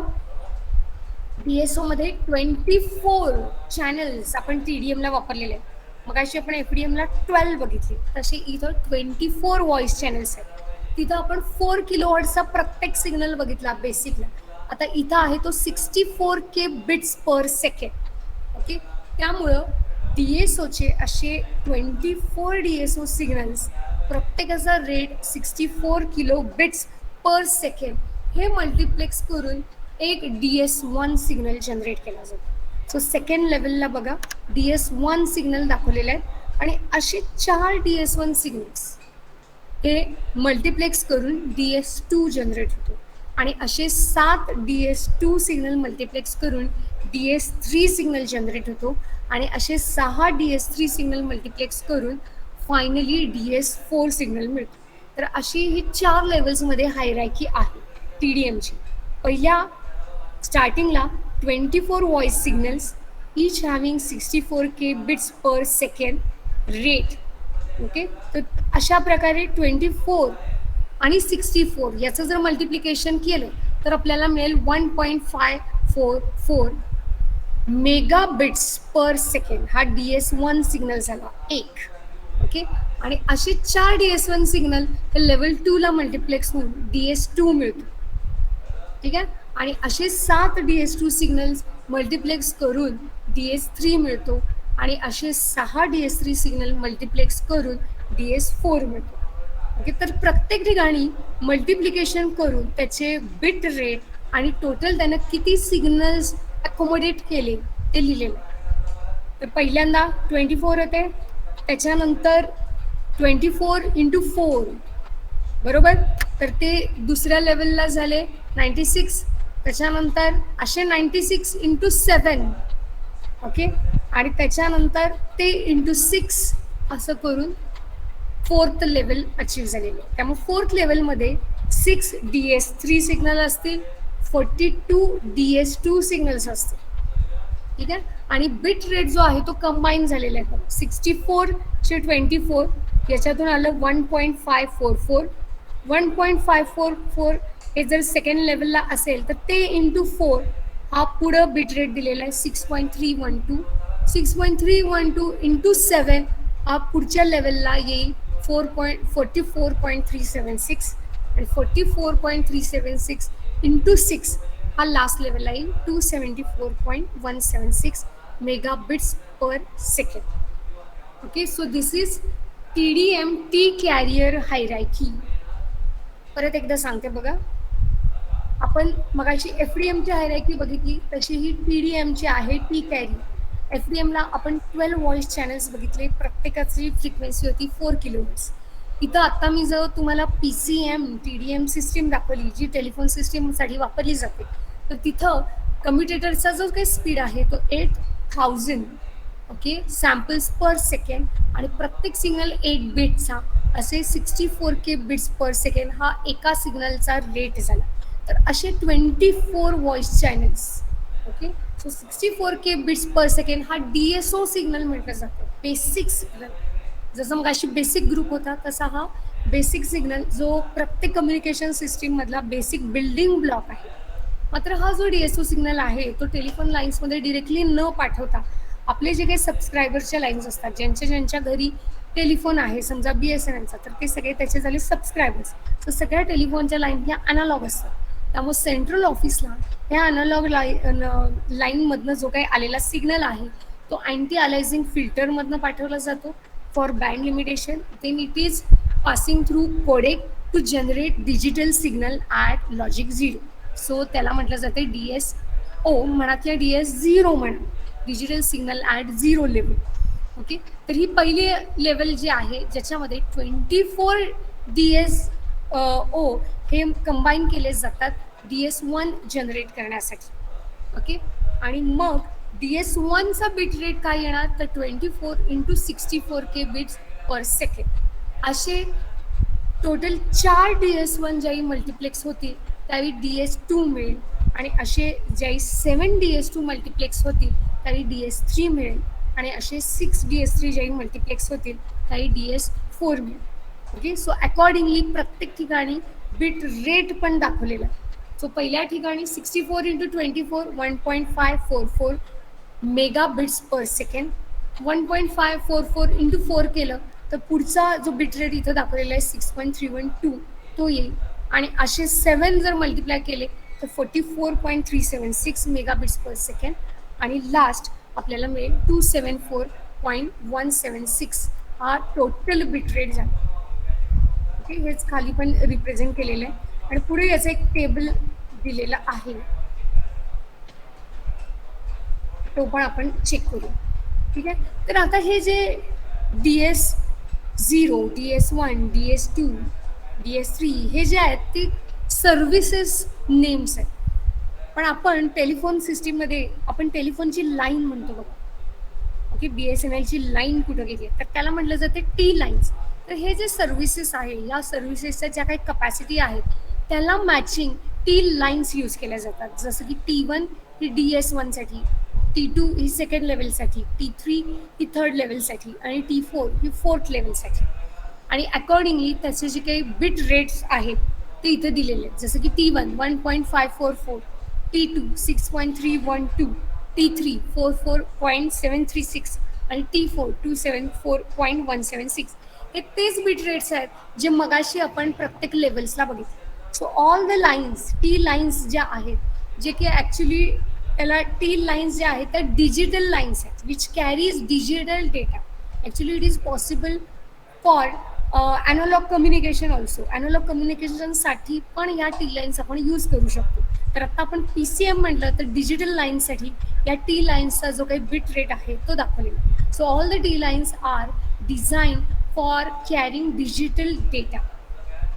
DSO मध्ये 24 चॅनल्स आपण TDMला वापरलेले आहेत. मग अशी आपण FDMला 12 बघितली, तसे इथं 24 व्हॉइस चॅनल्स आहेत. तिथं आपण 4 किलोहर्ट्जचा प्रत्येक सिग्नल बघितला बेसिकला. आता इथं आहे तो 64K bits per second. Okay, त्यामुळं DSOचे असे 24 DSO सिग्नल्स प्रत्येकाचा rate 64 kilo bits per second हे मल्टिप्लेक्स करून एक DS1 सिग्नल जनरेट केला जातो. सो सेकंड लेवलला बघा DS1 सिग्नल दाखवलेले आहेत आणि असे 4 DS1 सिग्नल्स हे मल्टिप्लेक्स करून DS2 जनरेट होतो आणि असे 7 DS2 सिग्नल मल्टिप्लेक्स करून DS3 सिग्नल जनरेट होतो आणि असे 6 DS3 सिग्नल मल्टिप्लेक्स करून फायनली DS4 सिग्नल मिळतो. तर अशी ही 4 लेवल्समध्ये हायरार्की आहे TDMची. पहिल्या स्टार्टिंगला 24 voice signals each having 64K bits per second rate. Okay, तर अशा प्रकारे 24 आणि 64 याचं जर मल्टिप्लिकेशन केलं तर आपल्याला मिळेल 1.544 मेगा बिट्स पर सेकंड. हा DS1 सिग्नल झाला एक. ओके, आणि असे 4 DS1 सिग्नल हे लेवल 2ला मल्टिप्लेक्स होऊन DS2 मिळतो. ठीक आहे, आणि असे 7 DS2 सिग्नल्स मल्टिप्लेक्स करून DS3 मिळतो आणि असे 6 DS3 सिग्नल मल्टिप्लेक्स करून DS4 मिळतो. ओके, तर प्रत्येक ठिकाणी मल्टिप्लिकेशन करून त्याचे बिट रेट आणि टोटल त्यानं किती सिग्नल्स अकोमोडेट केले ते लिहिलेलं आहे. तर पहिल्यांदा 24 होते, त्याच्यानंतर 24 × 4 बरोबर, तर ते दुसऱ्या लेवलला झाले 96. त्याच्यानंतर असे 96 × 7. ओके, आणि त्याच्यानंतर ते × 6 असं करून 4th लेवल अचीव झालेली आहे. त्यामुळे 4th लेवलमध्ये 6 DS3 सिग्नल असतील, 42 DS2 सिग्नल्स असतील. ठीक आहे, आणि बिट रेट जो आहे तो कंबाईन झालेला आहे. 64 चे 24 याच्यातून आलं 1.544. 1.544 हे जर सेकंड लेवलला असेल तर ते × 4 हा पुढं बिट रेट दिलेला आहे 6.312. 6.312 × 7 हा पुढच्या लेवलला येईल 44.376 आणि 44.376 × 6 हा लास्ट लेवलला येईल 274.176 mega bits per second. Okay, so this is TDM T carrier hierarchy. परत एकदा सांगते बघा, आपण मगाशी FDMची हायरार्की बघितली तशी ही TDMची आहे T कॅरियर. FDMला आपण 12 व्हॉइस चॅनल्स बघितले, प्रत्येकाची फ्रिक्वेन्सी होती 4 किलोहर्ट्ज. इथं आता मी जर तुम्हाला PCM TDM सिस्टीम दाखवली जी टेलिफोन सिस्टीमसाठी वापरली जाते, तर तिथं कम्युटेटरचा जो काही स्पीड आहे तो 8000 ओके सॅम्पल्स पर सेकंड आणि प्रत्येक सिग्नल 8 बिटचा असे 64K बिट्स पर सेकंड हा एका सिग्नलचा रेट झाला. तर असे 24 voice channels. Okay, so 64K bits per second हा DSO सिग्नल म्हटलं जातं, बेसिक सिग्नल. जसं मग अशी बेसिक ग्रुप होता तसा हा बेसिक सिग्नल जो प्रत्येक कम्युनिकेशन सिस्टीम मधला बेसिक बिल्डिंग ब्लॉक आहे. मात्र हा जो DSO सिग्नल आहे तो टेलिफोन लाईन्समध्ये डिरेक्टली न पाठवता आपले जे काही सबस्क्रायबरच्या लाईन्स असतात, ज्यांच्या घरी टेलिफोन आहे, समजा BSNLचा, तर ते सगळे त्याचे झाले सबस्क्रायबर्स. तर सगळ्या टेलिफोनच्या लाईन ह्या अनालॉग असतात. त्यामुळे सेंट्रल ऑफिसला ह्या अनालॉग लाईनमधनं जो काही आलेला सिग्नल आहे तो अँटी अलायझिंग फिल्टरमधनं पाठवला जातो for band limitation. Then it is passing through codec to generate digital signal at logic 0. So त्याला म्हटलं जाते DSO म्हणा किंवा DS0 म्हणा, digital signal at 0 level. Okay, तर ही पहिली लेवल जी आहे ज्याच्यामध्ये 24 DSO हे कंबाईन केले जातात DS1 जनरेट करण्यासाठी. ओके, आणि मग DS1चा बिट रेट काय येणार तर 24 × 64K बिट्स पर सेकंड. असे टोटल 4 DS1 ज्यावेळी मल्टिप्लेक्स होतील त्यावेळी DS2 मिळेल, आणि असे ज्यावेळी 7 DS2 मल्टिप्लेक्स होतील त्यावेळी DS3 मिळेल, आणि असे 6 DS3 ज्यावेळी मल्टिप्लेक्स होतील त्यावेळी DS4 मिळेल. ओके, सो अकॉर्डिंगली प्रत्येक ठिकाणी बिट रेट पण दाखवलेला आहे. सो पहिल्या ठिकाणी 64 × 24 1.544 मेगा बिट्स पर सेकंड. 1.544 × 4 केलं तर पुढचा जो बिट रेट इथं दाखवलेला आहे 6.312 तो येईल, आणि असे 7 जर मल्टिप्लाय केले तर 44.376 मेगा बिट्स पर सेकंड, आणि लास्ट आपल्याला मिळेल 274.176 हा टोटल बिट रेट झाला. ओके, हेच खाली पण रिप्रेझेंट केलेलं आहे, आणि पुढे याचं एक टेबल दिलेला आहे तो पण आपण चेक करू. ठीक आहे, तर आता हे जे DS0, DS1, DS2, DS3 हे जे आहेत ते सर्व्हिसेस नेम्स आहेत. पण आपण टेलिफोन सिस्टीममध्ये आपण टेलिफोनची लाईन म्हणतो बघा. ओके, BSNLची लाईन कुठं गेली आहे तर त्याला म्हटलं जाते T लाईन्स. तर हे जे सर्व्हिसेस आहे या सर्व्हिसेसच्या ज्या काही कपॅसिटी आहेत त्याला मॅचिंग T लाईन्स यूज केल्या जातात. जसं की T1 ही DS1 साठी, T2 ही सेकंड लेवलसाठी, T3 ही थर्ड लेवलसाठी, आणि T4 ही फोर्थ लेवलसाठी. आणि अकॉर्डिंगली त्याचे जे काही बिट रेट्स आहेत ते इथे दिलेले आहेत. जसं की T1 1.544, T2 6.312, T3 44.736 आणि T4 274.176. हे तेच बिट रेट्स आहेत जे मगाशी आपण प्रत्येक लेवल्सला बघितले. So all the lines, T lines ज्या आहेत, जे की ॲक्च्युली त्याला T लाईन्स ज्या आहेत त्या डिजिटल लाईन्स आहेत which carries digital data. Actually it is possible for analog communication also. ॲनालॉग कम्युनिकेशनसाठी पण या T लाईन्स आपण यूज करू शकतो. तर आता आपण PCM म्हटलं तर डिजिटल लाईन्ससाठी या T लाईन्सचा जो काही बिट रेट आहे तो दाखवलेला. So all the T lines are design for carrying digital data.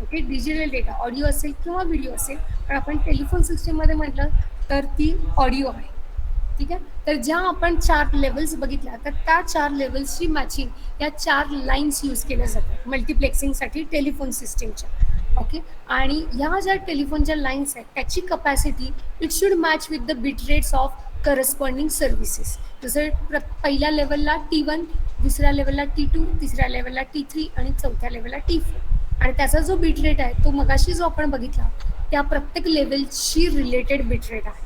Okay, digital data audio असेल किंवा व्हिडिओ असेल, पण आपण टेलिफोन सिस्टीममध्ये म्हटलं तर ती ऑडिओ आहे. ठीक आहे, तर ज्या आपण 4 लेवल्स बघितल्या तर त्या 4 लेवल्सची मॅचिंग या 4 लाईन्स यूज केल्या जातात मल्टिप्लेक्सिंगसाठी टेलिफोन सिस्टीमच्या. ओके, आणि ह्या ज्या टेलिफोनच्या लाईन्स आहेत त्याची capacity it should match with the bit rates of corresponding services. जसं पहिल्या लेवलला T1, दुसऱ्या लेवलला T2, तिसऱ्या लेवलला T3 आणि चौथ्या लेवलला T4. आणि त्याचा जो बिट रेट आहे तो मगाशी जो आपण बघितला त्या प्रत्येक लेवलशी रिलेटेड बिट रेट आहे.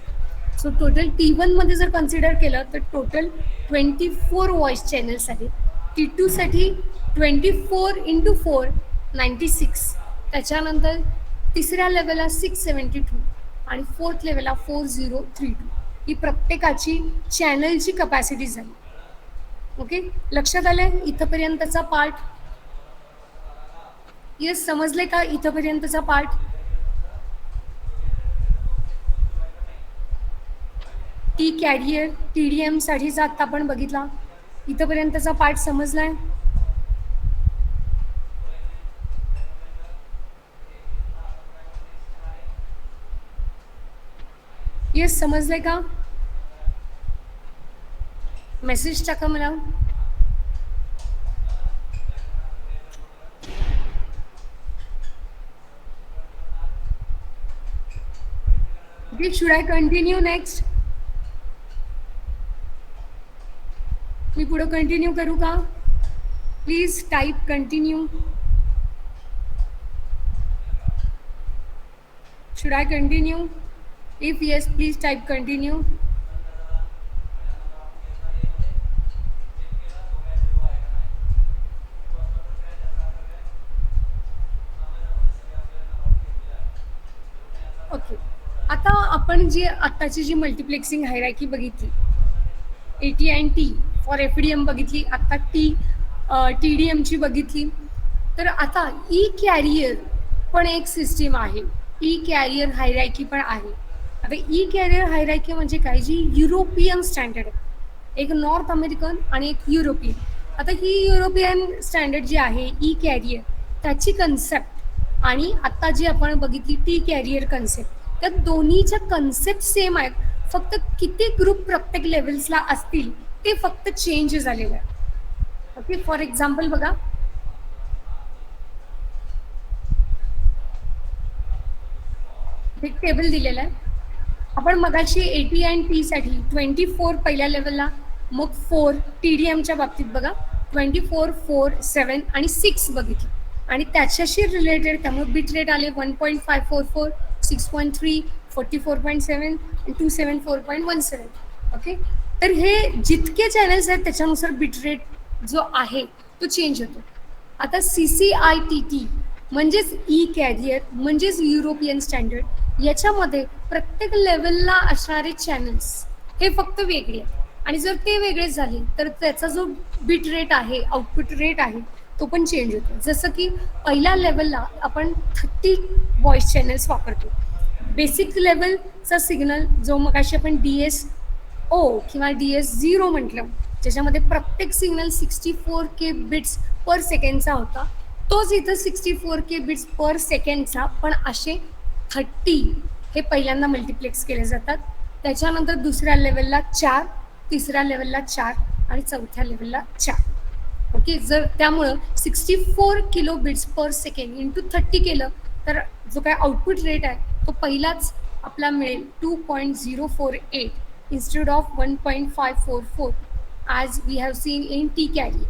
सो टोटल T1 मध्ये जर कन्सिडर केलं तर टोटल 24 व्हॉइस चॅनल्स आहेत. T2 साठी 24 × 4 96, त्याच्यानंतर तिसऱ्या लेवलला 672 आणि फोर्थ लेवलला 4032 ही प्रत्येकाची चॅनलची कपॅसिटी झाली. ओके, लक्षात आलंय इथपर्यंतचा पार्ट? येस, समजले का इथपर्यंतचा पार्ट? टी कॅरियर TDM साठीचा आता आपण बघितला. इथपर्यंतचा पार्ट समजलाय? येस, समजलंय का? मेसेज टाका मला. Okay, should I continue next? मी पुढे कंटिन्यू करू का? Please type continue. Should I continue? If yes, please type continue. Okay. आता आपण जी आत्ताची जी मल्टिप्लेक्सिंग हायरार्की बघितली, AT and T for FDM बघितली, आता TDMची बघितली. तर आता ई कॅरियर पण एक सिस्टीम आहे. ई कॅरियर हायरार्की पण आहे. आता ई कॅरियर हायरार्की म्हणजे काय, जी युरोपियन स्टँडर्ड आहे. एक नॉर्थ अमेरिकन आणि एक युरोपियन. आता ही युरोपियन स्टँडर्ड जी आहे ई कॅरियर, त्याची कन्सेप्ट आणि आता जी आपण बघितली टी कॅरियर कन्सेप्ट, त्या दोन्हीच्या कन्सेप्ट सेम आहेत. फक्त किती ग्रुप प्रत्येक लेवल्सला असतील ते फक्त चेंज झालेलं आहे. ओके, फॉर एक्झाम्पल बघा, एक टेबल दिलेला आहे. आपण मगाशी AT and T साठी 24 पहिल्या लेवलला, मग 4 TDMच्या बाबतीत बघा 24, 4, 7 आणि 6 बघितलं आणि त्याच्याशी रिलेटेड त्यामुळे बिट रेट आले 1.544, 6.3, 44.7 आणि 274.17. ओके, तर हे जितके चॅनल्स आहेत त्याच्यानुसार बिट रेट जो आहे तो चेंज होतो. आता CCITT म्हणजेच ई कॅरियर म्हणजेच युरोपियन स्टँडर्ड, याच्यामध्ये प्रत्येक लेवलला असणारे चॅनल्स हे फक्त वेगळे आहेत आणि जर ते वेगळे झाले तर त्याचा जो बिट रेट आहे, आउटपुट रेट आहे, तो पण चेंज होतो. जसं की पहिल्या लेवलला आपण 30 व्हॉइस चॅनल्स वापरतो. बेसिक लेवलचा सिग्नल जो मगाशी आपण DSO किंवा DS0 म्हटलं, ज्याच्यामध्ये प्रत्येक सिग्नल 64K बिट्स पर सेकंडचा होता, तोच इथं 64K बिट्स पर सेकंडचा, पण असे 30 हे पहिल्यांदा मल्टिप्लेक्स केले जातात. त्याच्यानंतर दुसऱ्या लेवलला 4, तिसऱ्या लेवलला 4 आणि चौथ्या लेवलला 4. ओके, जर त्यामुळं 64 kilo bits per second into 30 केलं तर जो काय आउटपुट रेट आहे तो पहिलाच आपला मिळेल 2.048 instead of 1.544 as we have seen in T carrier.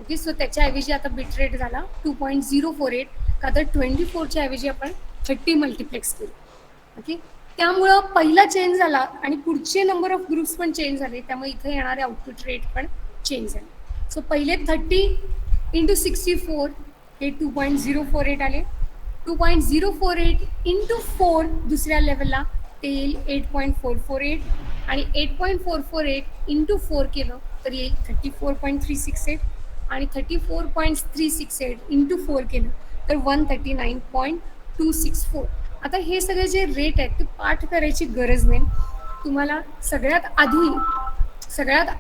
Okay, so त्याच्याऐवजी आता बिट रेट झाला 2.048, का तर 24च्या ऐवजी आपण 30 मल्टिप्लेक्स केलं. ओके, त्यामुळं पहिला चेंज झाला आणि पुढचे नंबर ऑफ ग्रुप्स पण चेंज झाले, त्यामुळे इथे येणारे आउटपुट रेट पण चेंज झाले. सो पहिले 30 इंटू 64 हे 2.048 आले. 2.048 इंटू 4 दुसऱ्या लेवलला ते येईल 8.448 आणि 8.448 इंटू 4 केलं तर येईल 34.368 आणि 34.368 इंटू 4 केलं तर 139.264. आता हे सगळे जे रेट आहेत ते पाठ करायची गरज नाही. तुम्हाला सगळ्यात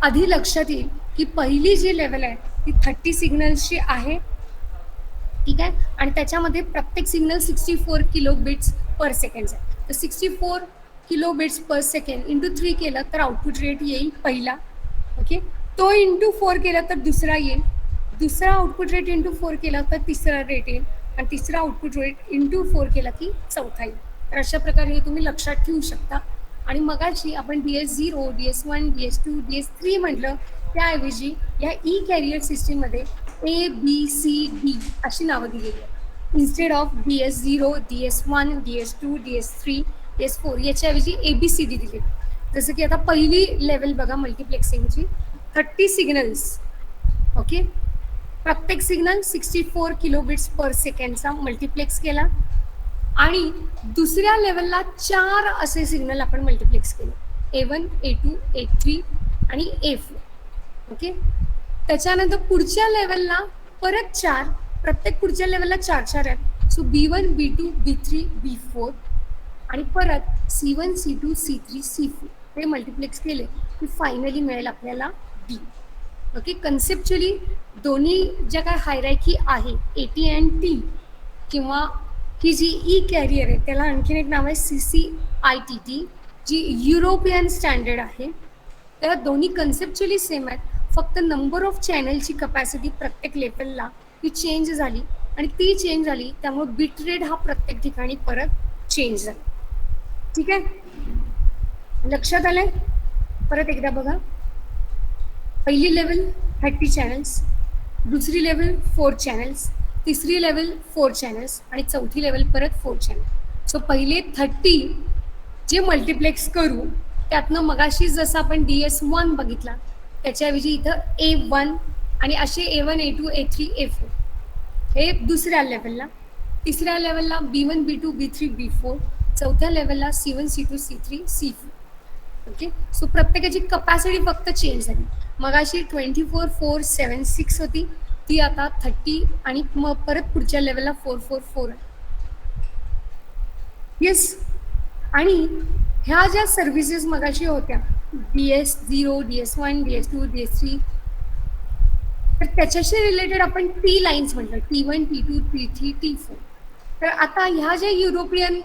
आधी लक्षात येईल की पहिली जी लेवल आहे ती 30 सिग्नल्सची आहे. ठीक आहे, आणि त्याच्यामध्ये प्रत्येक signal 64 kilo bits per second आहे. तर 64 kilo bits per second into 3 केलं तर आउटपुट रेट येईल पहिला. ओके, तो इंटू 4 केला तर दुसरा येईल, दुसरा आउटपुट रेट इंटू 4 केला तर तिसरा रेट येईल आणि तिसरा आउटपुट रेट इंटू 4 केला की चौथा येईल. तर अशा प्रकारे हे तुम्ही लक्षात ठेवू शकता. आणि मगाशी आपण DS0, DS1, DS2, DS3 म्हटलं, त्याऐवजी या ई कॅरियर सिस्टीममध्ये ABCD अशी नावं दिलेली आहेत. Instead of DS0, DS1, DS2, DS3, DS4 याच्याऐवजी ABCD दिलेली. जसं की आता पहिली लेवल बघा मल्टिप्लेक्सिंगची, 30 सिग्नल्स. ओके, प्रत्येक सिग्नल 64 किलो बिट्स पर सेकंडचा मल्टिप्लेक्स केला आणि दुसऱ्या लेवलला 4 असे सिग्नल आपण मल्टिप्लेक्स केले, A1, A2, A3 आणि A4. ओके, त्याच्यानंतर पुढच्या लेवलला परत 4, प्रत्येक पुढच्या लेवलला 4 आहेत. So B1, B2, B3, B4 आणि परत C1, C2, C3, C4 हे मल्टिप्लेक्स केले की फायनली मिळेल आपल्याला D. ओके, कन्सेप्च्युअली दोन्ही ज्या काय हायरार्की आहे AT and T किंवा ही जी ई कॅरियर आहे त्याला आणखीन एक नाव आहे CCITT, जी युरोपियन स्टँडर्ड आहे. त्या दोन्ही कन्सेप्च्युअली सेम आहेत, फक्त नंबर ऑफ चॅनलची कपॅसिटी प्रत्येक लेवलला ही चेंज झाली आणि ती चेंज झाली त्यामुळे बिट रेट हा प्रत्येक ठिकाणी परत चेंज झाला. ठीक आहे, लक्षात आलंय? परत एकदा बघा, पहिली लेवल 30 चॅनल्स, दुसरी लेवल 4 चॅनल्स, तिसरी लेवल 4 चॅनल्स आणि चौथी लेवल परत 4 चॅनल. सो पहिले 30 जे मल्टिप्लेक्स करू त्यातनं मगाशी जसं आपण DS1 बघितला त्याच्याऐवजी इथं A1 आणि असे A1, A2, A3, A4 हे दुसऱ्या लेवलला. तिसऱ्या लेवलला B1, B2, B3, B4. चौथ्या लेवलला C1, C2, C3, C4. Okay. So प्रत्येकाची कपॅसिटी फक्त चेंज झाली. मगाशी 24, 4, 7, 6 होती ती आता 30 आणि मग परत पुढच्या लेवलला 4, 4, 4 आहे. येस. आणि ह्या ज्या सर्व्हिसेस मगाशी होत्या DS0, DS1, DS2, DS3 तर त्याच्याशी रिलेटेड आपण T लाईन्स म्हटलं T1, T2, T3, T4. तर आता ह्या ज्या युरोपियन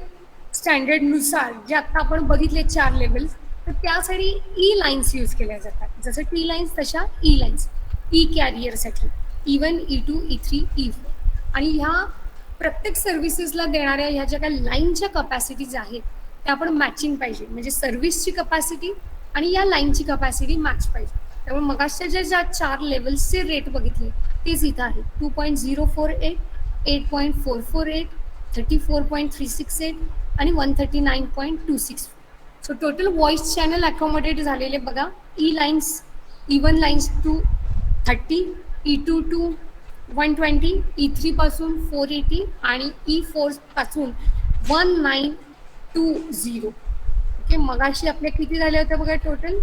स्टँडर्डनुसार जे आता आपण बघितले 4 लेवल्स तर त्यासाठी E लाईन्स यूज केल्या जातात. जसं T लाईन्स तशा E lines E कॅरियरसाठी E1, E2, E3, E4. आणि ह्या प्रत्येक सर्व्हिसेसला देणाऱ्या ह्या ज्या काही लाईनच्या कपॅसिटीज आहेत त्या आपण मॅचिंग पाहिजे. म्हणजे सर्व्हिसची कपॅसिटी आणि या लाईनची कपॅसिटी मॅच पाहिजे. त्यामुळे मगाशच्या ज्या 4 लेवल्सचे रेट बघितले तेच इथं आहे 2.048, 8.448, 34.368 आणि 139.264. So total voice channel accommodate झालेले बघा E lines E1 lines to 30, E2 to 120, E3 पासून 480 आणि E4 पासून 1920. ओके. मगाशी आपले किती झाले होते बघा टोटल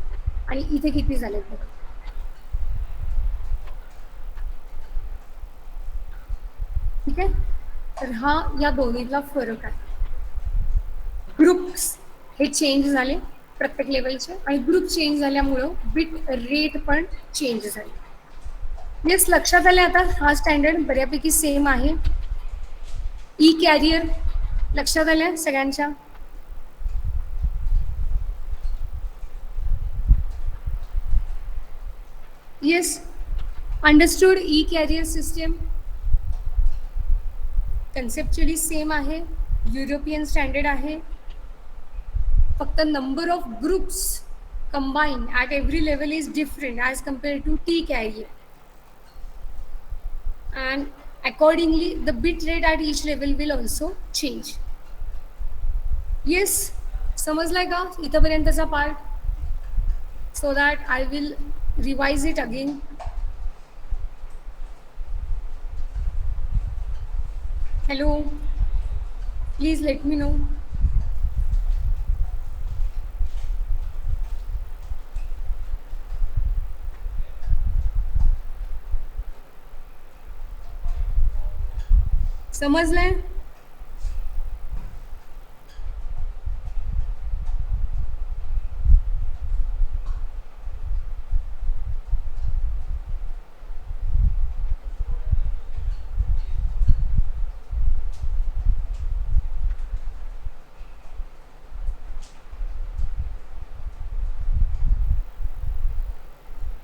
आणि इथे किती झाले बघा. ठीक आहे. तर हा या दोन्हीतला फरक आहे. ग्रुप्स हे चेंज झाले प्रत्येक लेवलचे आणि ग्रुप चेंज झाल्यामुळं बिट रेट पण चेंज झाले. येस. लक्षात आले आता. हा स्टँडर्ड बऱ्यापैकी सेम आहे. ई कॅरियर लक्षात आल्या सगळ्यांच्या. Yes. Understood. E carrier system conceptually same आहे. युरोपियन स्टँडर्ड आहे. फक्त number of groups combined at every level is different as compared to T carrier, and accordingly the bit rate at each level will also change. Yes. समजलाय का इथपर्यंतचा part? so that I will revise it again. Hello, please let me know. समजलंय?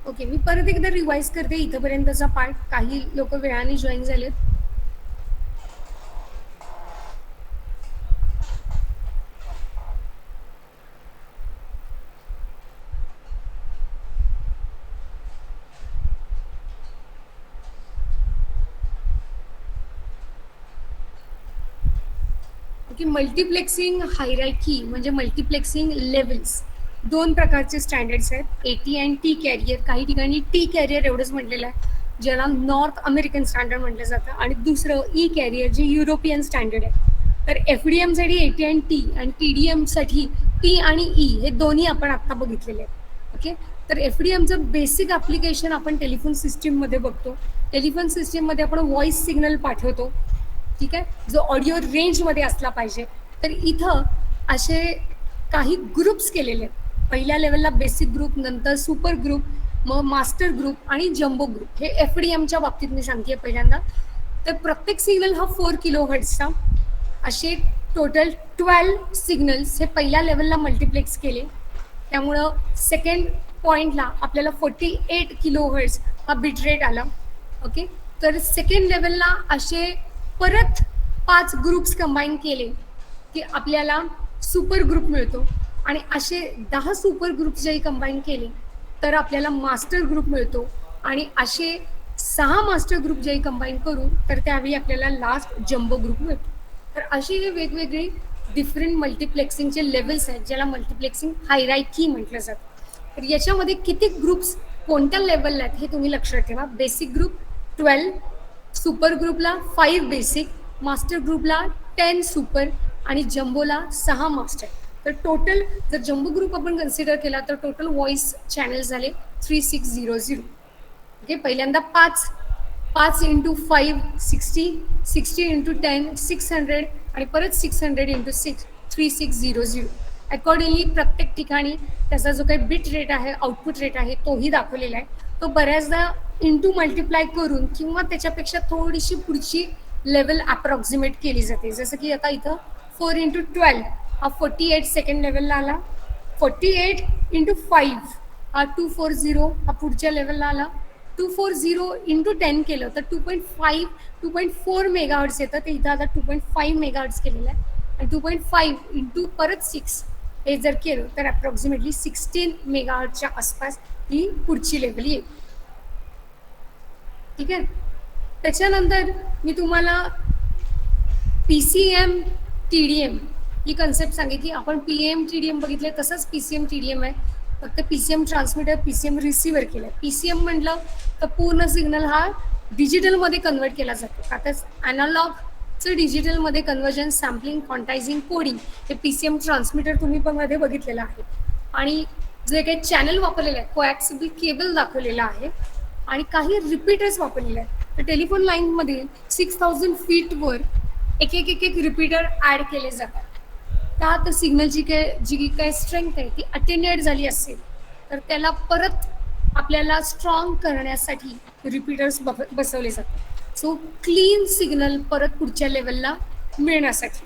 Okay. मी परत एकदा revise करते इथपर्यंतचा part. काही लोक वेळाने join झालेत. ओके. मल्टिप्लेक्सिंग हायरार्की म्हणजे मल्टिप्लेक्सिंग लेवल्स दोन प्रकारचे स्टँडर्ड्स आहेत. AT and T carrier. काही ठिकाणी T कॅरियर एवढंच म्हटलेलं आहे ज्याला नॉर्थ अमेरिकन स्टँडर्ड म्हटलं जातं आणि दुसरं E कॅरियर जे युरोपियन स्टँडर्ड आहे. तर FDM साठी AT अँड T आणि TDM साठी T आणि E हे दोन्ही आपण आता बघितलेले आहेत. ओके. तर FDMचं बेसिक ॲप्लिकेशन आपण टेलिफोन सिस्टीममध्ये बघतो. टेलिफोन सिस्टीममध्ये आपण व्हॉइस सिग्नल पाठवतो. ठीक आहे. जो ऑडिओ रेंजमध्ये असला पाहिजे. तर इथं असे काही ग्रुप्स केलेले आहेत. पहिल्या लेवलला बेसिक ग्रुप, नंतर सुपर ग्रुप, मग मास्टर ग्रुप आणि जम्बो ग्रुप. हे FDMच्या बाबतीत मी सांगते पहिल्यांदा. तर प्रत्येक सिग्नल हा 4 किलोहर्ट्जचा. असे टोटल 12 सिग्नल्स हे पहिल्या लेवलला मल्टिप्लेक्स केले. त्यामुळं सेकंड पॉईंटला आपल्याला 48 किलोहर्ट्ज हा बिट रेट आला. ओके. तर सेकंड लेवलला असे परत 5 ग्रुप्स कंबाईन केले की आपल्याला सुपर ग्रुप मिळतो आणि असे 10 सुपर ग्रुप्स जरी कंबाईन केले तर आपल्याला मास्टर ग्रुप मिळतो आणि असे 6 मास्टर ग्रुप जे कंबाईन करू तर त्यावेळी आपल्याला लास्ट जम्बो ग्रुप मिळतो. तर अशी हे वेगवेगळी डिफरंट मल्टिप्लेक्सिंगचे लेवल्स आहेत ज्याला मल्टिप्लेक्सिंग हायरार्की म्हटलं जातं. तर याच्यामध्ये किती ग्रुप्स कोणत्या लेवलला आहेत हे तुम्ही लक्षात ठेवा. बेसिक ग्रुप 12, सुपर ग्रुपला 5 बेसिक, मास्टर ग्रुपला 10 सुपर आणि जम्बोला 6 मास्टर. तर टोटल जर जम्बो ग्रुप आपण कन्सिडर केला तर टोटल व्हॉइस चॅनल झाले 3600. ओके, पहिल्यांदा 5 इंटू 5 60, 60 इंटू 10 600 आणि परत 600 इंटू 6 3600. अकॉर्डिंगली प्रत्येक ठिकाणी त्याचा जो काही बिट रेट आहे, आउटपुट रेट आहे तोही दाखवलेला आहे. तो बऱ्याचदा इंटू मल्टिप्लाय करून किंवा त्याच्यापेक्षा थोडीशी पुढची लेवल अप्रॉक्सिमेट केली जाते. जसं की आता इथं 4 इंटू 12 हा 48 सेकंड लेवलला आला. 48 इंटू 5 हा 240 हा पुढच्या लेवलला आला. 240 इंटू 10 केलं तर 2.4 मेगाहर्ट्ज येतं. ते इथं आता 2.5 मेगाहर्ट्ज केलेलं आहे. आणि 2.5 इंटू परत 6 हे जर केलं तर अप्रॉक्सिमेटली 16 मेगाहर्ट्जच्या आसपास ही पुढची लेवल येईल. ठीक आहे. त्याच्यानंतर मी तुम्हाला PCM TDM ही कन्सेप्ट सांगितली. आपण PM TDM बघितले तसंच PCM TDM आहे. फक्त PCM ट्रान्समीटर PCM रिसिव्हर केलं. PCM म्हटलं तर पूर्ण सिग्नल हा डिजिटलमध्ये कन्वर्ट केला जातो. आता अॅनालॉगचं डिजिटलमध्ये कन्व्हर्जन, सॅम्पलिंग, क्वांटायझिंग, कोडिंग हे PCM ट्रान्समीटर तुम्ही पण मध्ये बघितलेलं आहे. आणि जे काही चॅनल वापरलेलं आहे कोॲक्सिबल केबल दाखवलेला आहे आणि काही रिपीटर्स वापरलेले आहेत. तर टेलिफोन लाईनमध्ये 6000 फीटवर एक एक रिपीटर ॲड केले जातात. का तर सिग्नलची जी काही स्ट्रेंथ आहे ती अटेन्युएट झाली असेल तर त्याला परत आपल्याला स्ट्रॉंग करण्यासाठी रिपीटर्स बसवले जातात. सो क्लीन सिग्नल परत पुढच्या लेवलला मिळण्यासाठी.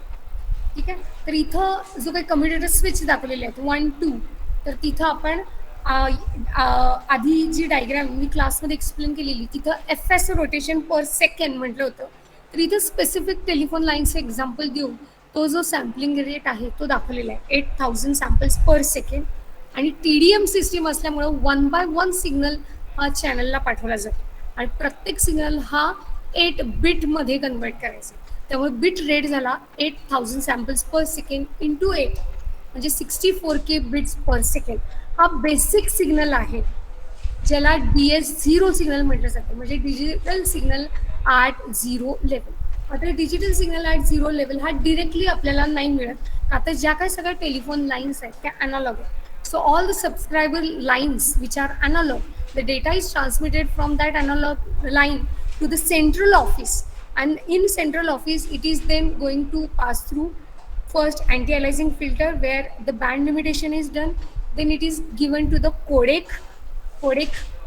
ठीक आहे. तर इथं जो काही कम्युटेटर स्विच दाखवलेले आहेत 1, 2 तर तिथं आपण आधी जी डायग्राम मी क्लासमध्ये एक्सप्लेन केलेली तिथं FS रोटेशन पर सेकंड म्हटलं होतं. तर इथं स्पेसिफिक टेलिफोन लाईनचं एक्झाम्पल देऊन तो जो सॅम्पलिंग रेट आहे तो दाखवलेला आहे 8000 सॅम्पल्स पर सेकंड. आणि TDM सिस्टीम असल्यामुळं 1 by 1 सिग्नल हा चॅनलला पाठवला जातो आणि प्रत्येक सिग्नल हा 8 बिटमध्ये कन्वर्ट करायचा. त्यामुळे बिट रेट झाला 8000 सॅम्पल्स पर सेकंड इंटू 8 म्हणजे 64K बिट्स पर सेकंड. हा बेसिक सिग्नल आहे ज्याला DS0 सिग्नल म्हटलं जातं, म्हणजे डिजिटल सिग्नल ॲट 0 लेवल. आता डिजिटल सिग्नल ॲट 0 लेवल हा डिरेक्टली आपल्याला नाही मिळत. आता ज्या काही सगळ्या टेलिफोन लाईन्स आहेत त्या अनालॉग आहेत. So all the subscriber lines which are analog, the data is transmitted from that analog line to the central office, and in central office it is then going to pass through first anti-aliasing filter where the band limitation is done, then it is given to the codec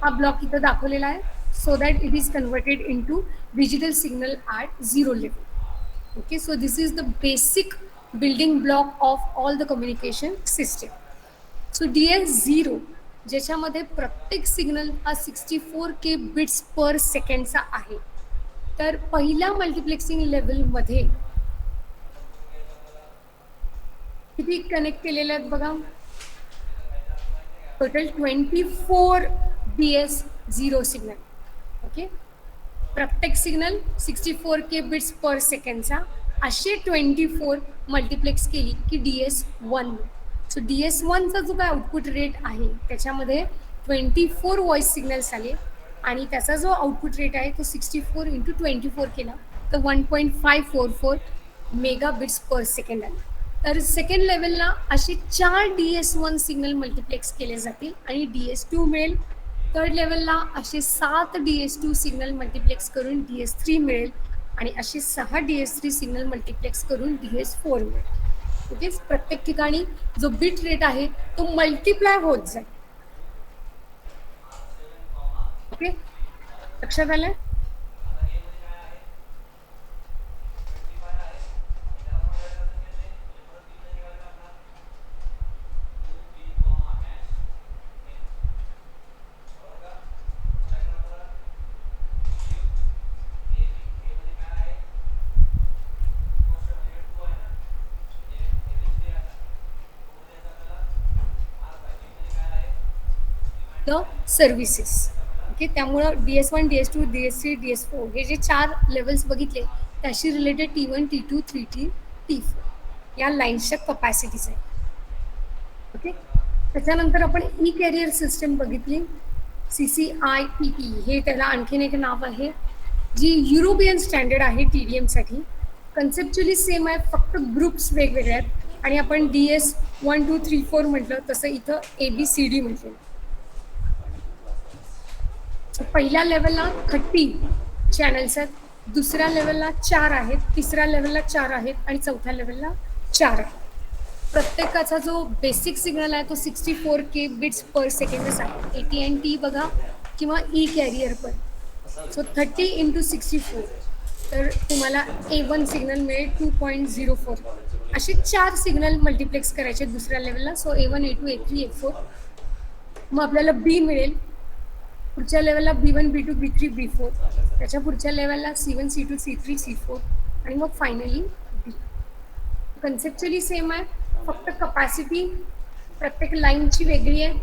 हा block इथं दाखवलेला आहे, so that it is converted into digital signal at 0 level. Okay, so this is the basic building block of all the communication system. So DS0 ज्याच्यामध्ये प्रत्येक signal हा 64K bits पर सेकंडचा आहे. तर पहिल्या मल्टिप्लेक्सिंग लेवलमध्ये किती कनेक्ट केलेले आहेत बघा. Total 24 DS0 signal. ओके, प्रत्येक सिग्नल 64K बिट्स पर सेकंडचा. असे 24 मल्टिप्लेक्स केली की DS1. सो DS1चा जो काय आउटपुट रेट आहे त्याच्यामध्ये 24 व्हॉइस सिग्नल्स आले आणि त्याचा जो आउटपुट रेट आहे तो 64 इंटू 24 केला तर 1.544 मेगा बिट्स पर सेकंड आले. तर सेकंड लेवलला असे 4 DS1 सिग्नल मल्टिप्लेक्स केले जातील आणि DS2 मिळेल. थर्ड लेवलला असे 7 DS2 सिग्नल मल्टिप्लेक्स करून DS3 मिळेल आणि असे 6 DS3 सिग्नल मल्टिप्लेक्स करून DS4 मिळेल. ओके, प्रत्येक ठिकाणी जो बिट रेट आहे तो मल्टिप्लाय होत जाईल. ओके, लक्षात आलं. The services. ओके. त्यामुळं DS1, DS2, DS3, DS4 हे जे 4 लेवल्स बघितले त्याशी related T1, T2, 3T, T4 या लाईन्सच्या कपॅसिटीज आहेत. ओके. त्याच्यानंतर आपण ई कॅरियर सिस्टम बघितली. CCIPP हे त्याला आणखीन एक नाव आहे, जी युरोपियन स्टँडर्ड आहे TDM साठी. कन्सेप्च्युअली सेम आहे, फक्त ग्रुप्स वेगवेगळे आहेत आणि आपण DS 1, 2, 3, 4 म्हटलं तसं इथं ABCD म्हटलं. पहिल्या लेवलला 30 चॅनल्स आहेत, दुसऱ्या लेवलला 4 आहेत, तिसऱ्या लेवलला 4 आहेत आणि चौथ्या लेवलला 4 आहेत. प्रत्येकाचा जो बेसिक सिग्नल आहे तो 64K बिट्स पर सेकंडच आहे. AT&T बघा किंवा ई कॅरियर पण. सो 30 × 64 तर तुम्हाला A1 सिग्नल मिळेल 2.04. असे 4 सिग्नल मल्टिप्लेक्स करायचे दुसऱ्या लेवलला. So A1, A2, A3, A4. मग आपल्याला B मिळेल. पुढच्या लेवलला B1, B2, B3, B4. त्याच्या पुढच्या लेवलला C1, C2, C3, C4 आणि मग फायनली B. कन्सेप्च्युअली सेम आहे, फक्त कपॅसिटी प्रत्येक लाईनची वेगळी आहे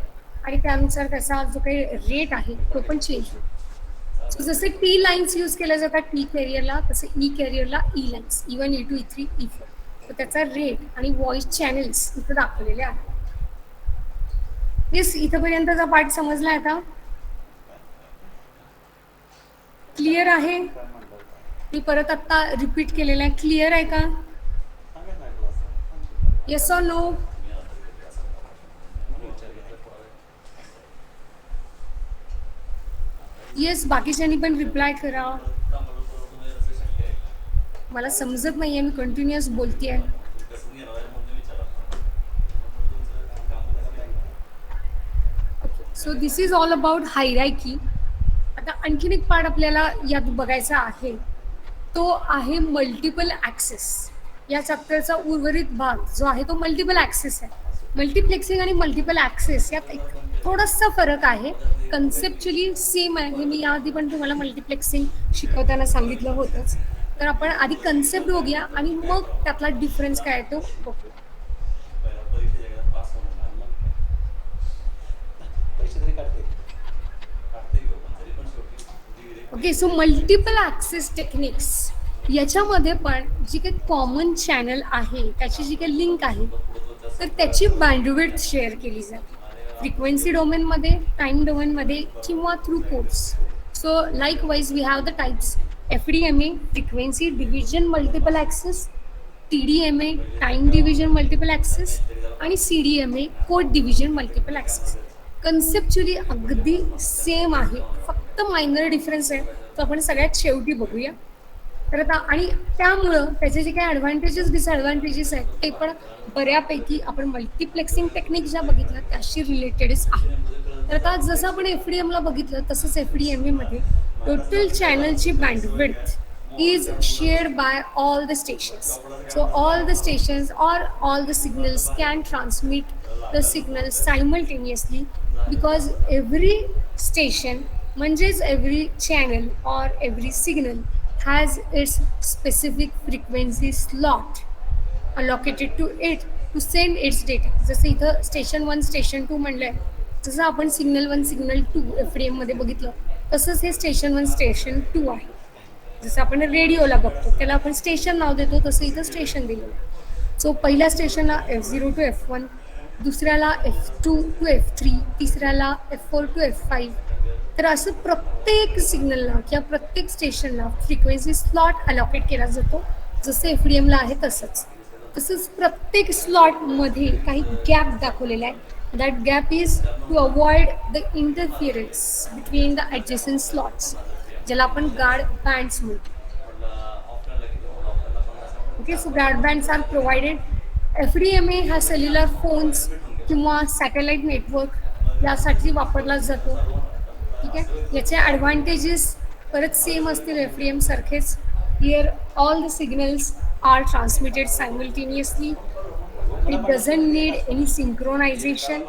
आणि त्यानुसार त्याचा जो काही रेट आहे तो पण चेंज होतो. सो जसे T लाईन्स यूज केल्या जातात T कॅरियरला, तसे E कॅरियरला E lines E1, E2, E3, E4. तर त्याचा रेट आणि व्हॉइस चॅनल्स इथं दाखवलेले आहेत. येस, इथंपर्यंतचा पार्ट समजला आता. क्लिअर आहे? मी परत आता रिपीट केलेलं आहे. क्लिअर आहे का? Yes or no? येस, बाकीच्यांनी पण रिप्लाय करा. मला समजत नाहीये, मी कंटिन्युअस बोलतेय. So this is all about hierarchy. आता आणखीन एक पार्ट आपल्याला यात बघायचा आहे, तो आहे मल्टिपल ॲक्सेस. या चॅप्टरचा उर्वरित भाग जो आहे तो मल्टिपल ॲक्सेस आहे. मल्टिप्लेक्सिंग आणि मल्टिपल ॲक्सेस यात एक थोडासा फरक आहे. कन्सेप्च्युअली सेम आहे, हे मी याआधी पण तुम्हाला मल्टिप्लेक्सिंग शिकवताना सांगितलं होतंच. तर आपण आधी कन्सेप्ट बघूया आणि मग त्यातला डिफरन्स काय आहे तो बघूया. Okay. So multiple access techniques याच्यामध्ये पण जी काही कॉमन चॅनल आहे, त्याची जी काही लिंक आहे, तर त्याची बँडविड्थ शेअर केली जाते फ्रिक्वेन्सी डोमेनमध्ये, टाईम डोमेनमध्ये किंवा through codes. So like wise we have the types FDMA frequency division multiple access, TDMA time division multiple access आणि CDMA code division multiple access. Conceptually अगदी सेम आहे, फक्त मायनर डिफरन्स आहे, तो आपण सगळ्यात शेवटी बघूया. तर आता आणि त्यामुळं त्याचे जे काही ॲडव्हान्टेजेस डिसॲडव्हान्टेजेस आहेत ते पण बऱ्यापैकी आपण मल्टिप्लेक्सिंग टेक्निक ज्या बघितल्या त्याशी रिलेटेडच आहे. तर आता जसं आपण FDMला बघितलं तसंच FDMA मध्ये टोटल चॅनलची bandwidth is shared by all the stations. So all the stations or all the signals can transmit the signal simultaneously because every station म्हणजेच every channel or every signal has its specific frequency slot allocated to it to send its data. जसं इथं station 1 station 2 म्हणलंय, जसं आपण signal 1 signal 2 FDM मध्ये बघितलं तसंच हे station 1 station 2 आहे. जसं आपण रेडिओला बघतो त्याला आपण स्टेशन नाव देतो, तसं इथं स्टेशन दिलेलं आहे. सो पहिल्या स्टेशनला F0 to F1, दुसऱ्याला F2 to F3, तिसऱ्याला F4 to F5. तर असं प्रत्येक सिग्नलला किंवा प्रत्येक स्टेशनला फ्रिक्वेन्सी स्लॉट अलॉकेट केला जातो, जसं FDMला आहे तसंच. तसंच प्रत्येक स्लॉटमध्ये काही गॅप दाखवलेला आहे. That gap is to avoid the interference between the adjacent slots, ज्याला आपण गार्ड बँड्स म्हणतो. Okay. So guard bands are provided. FDMA हा सेल्युलर फोन्स किंवा सॅटेलाईट नेटवर्क यासाठी वापरला जातो. ठीक आहे. याचे ॲडव्हान्टेजेस परत सेम असतील FDM सारखेच. Here all the signals are transmitted simultaneously. It doesn't need any synchronization.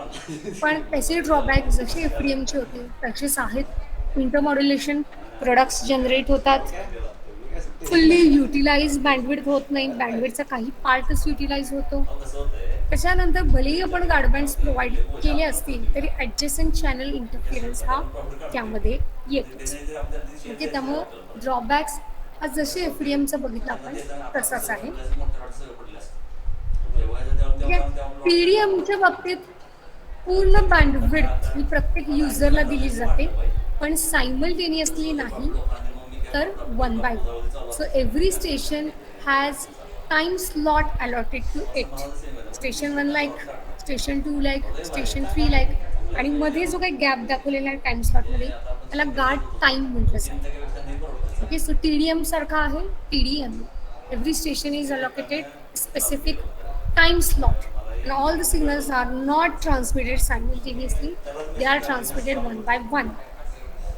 पण त्याचे ड्रॉबॅक जसे FDMचे होते तसेच आहेत. इंटरमॉड्युलेशन प्रोडक्ट्स जनरेट होतात. फुल्ली युटिलाइज बँडविड्थ होत नाही, बँडविड्थचा काही पार्टच युटिलाइज होतो. त्याच्यानंतर भलेही आपण गार्ड बँड्स प्रोव्हाइड केले असतील तरी ॲडजस्टंट चॅनल इंटरफिअरन्स हा त्यामध्ये येतोच. ओके, त्यामुळं ड्रॉबॅक्स हा जसे एफ डी एमचं बघितलं आपण तसाच आहे. ठीक आहे. पी डी एमच्या बाबतीत पूर्ण बँडविड्थ ही प्रत्येक युजरला दिली जाते, पण सायमल्टेनियसली नाही, तर 1/1. So every station has time slot allotted to it. Station 1 like, station 2 like, station 3 like, आणि मध्ये जो काही गॅप दाखवलेला आहे टाइम स्लॉटमध्ये त्याला गार्ड टाइम म्हटलं जातं. Okay, so T D M सारखा आहे T D M. Every station is allocated specific time slot and all the signals are not transmitted simultaneously, they are transmitted one by one.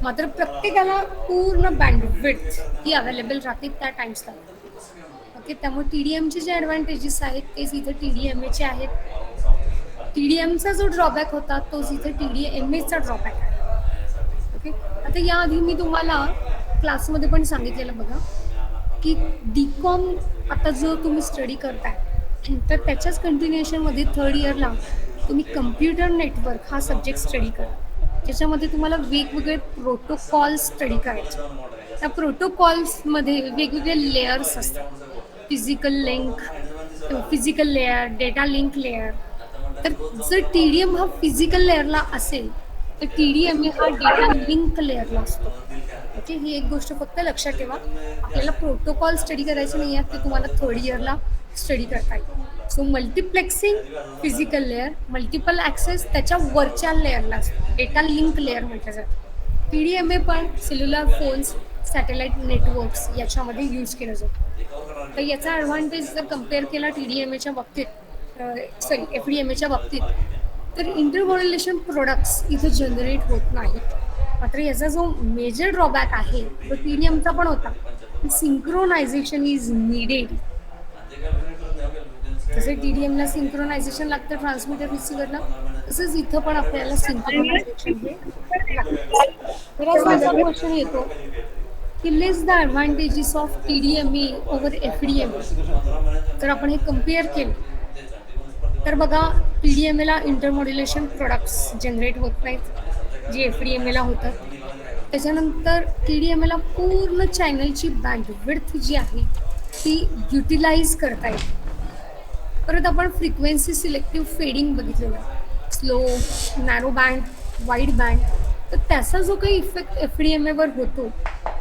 मात्र प्रत्येकाला पूर्ण bandwidth ही available राहते त्या time slot. Okay, त्यामुळे T D एमचे जे advantages आहेत तेच इथं टी डी एम एचे आहेत. टी डी एमचा जो ड्रॉबॅक होता तोच इथं टी डी एम एचा ड्रॉबॅक आहे. ओके, आता याआधी मी तुम्हाला क्लासमध्ये पण सांगितलेलं बघा की DCOM आता जो तुम्ही स्टडी करताय तर त्याच्याच कंटिन्युएशनमध्ये थर्ड इयरला तुम्ही कम्प्युटर नेटवर्क हा सब्जेक्ट स्टडी करा, ज्याच्यामध्ये तुम्हाला वेगवेगळे प्रोटोकॉल्स स्टडी करायचे. त्या प्रोटोकॉल्समध्ये वेगवेगळे लेयर्स असतात, physical layer, data link layer. तर जर टी डी एम हा फिजिकल लेअरला असेल तर टी डी एम ए हा डेटा लिंक लेअरला असतो. ओके, ही एक गोष्ट फक्त लक्षात ठेवा. आपल्याला प्रोटोकॉल स्टडी करायचे नाही आहेत, ते तुम्हाला थर्ड इयरला स्टडी करता येईल. So multiplexing physical layer, multiple access त्याच्या वरच्या लेअरला असतो, डेटा लिंक लेअर म्हटलं जातं. टी डी एम ए पण सेल्युलर फोन्स, सॅटेलाईट नेटवर्क्स याच्यामध्ये यूज केलं जातं. तर याचा ॲडव्हान्टेज जर कम्पेअर केला टी डी एम एच्या बाबतीत, एफ डी एम एच्या बाबतीत, तर इंटरमॉड्युलेशन प्रोडक्ट्स इथं जनरेट होत नाहीत. मात्र याचा जो मेजर ड्रॉबॅक आहे तो टी डी एमचा पण होता, सिंक्रोनायझेशन इज नीडेड. जसे टी डी एमला सिंक्रोनायझेशन लागतं ट्रान्समीटर रिसिव्हरला, तसंच इथं पण आपल्याला सिंक्रोनायझेशन हे लागतं. तर माझा क्वेश्चन येतो की list the advantages of T D M A over F D M. जर आपण हे कम्पेअर केलं तर बघा, टी डी एम एला इंटरमॉड्युलेशन प्रोडक्ट्स जनरेट होत नाहीत जे एफ डी एम एला होतात. त्याच्यानंतर टी डी एम एला पूर्ण चॅनलची बँडविड्थ जी आहे ती युटिलाइज करता येते. परत आपण फ्रिक्वेन्सी सिलेक्टिव्ह फेडिंग बघितलेलं, slow, narrow band, wide band. तर त्याचा जो काही effect F D am ever होतो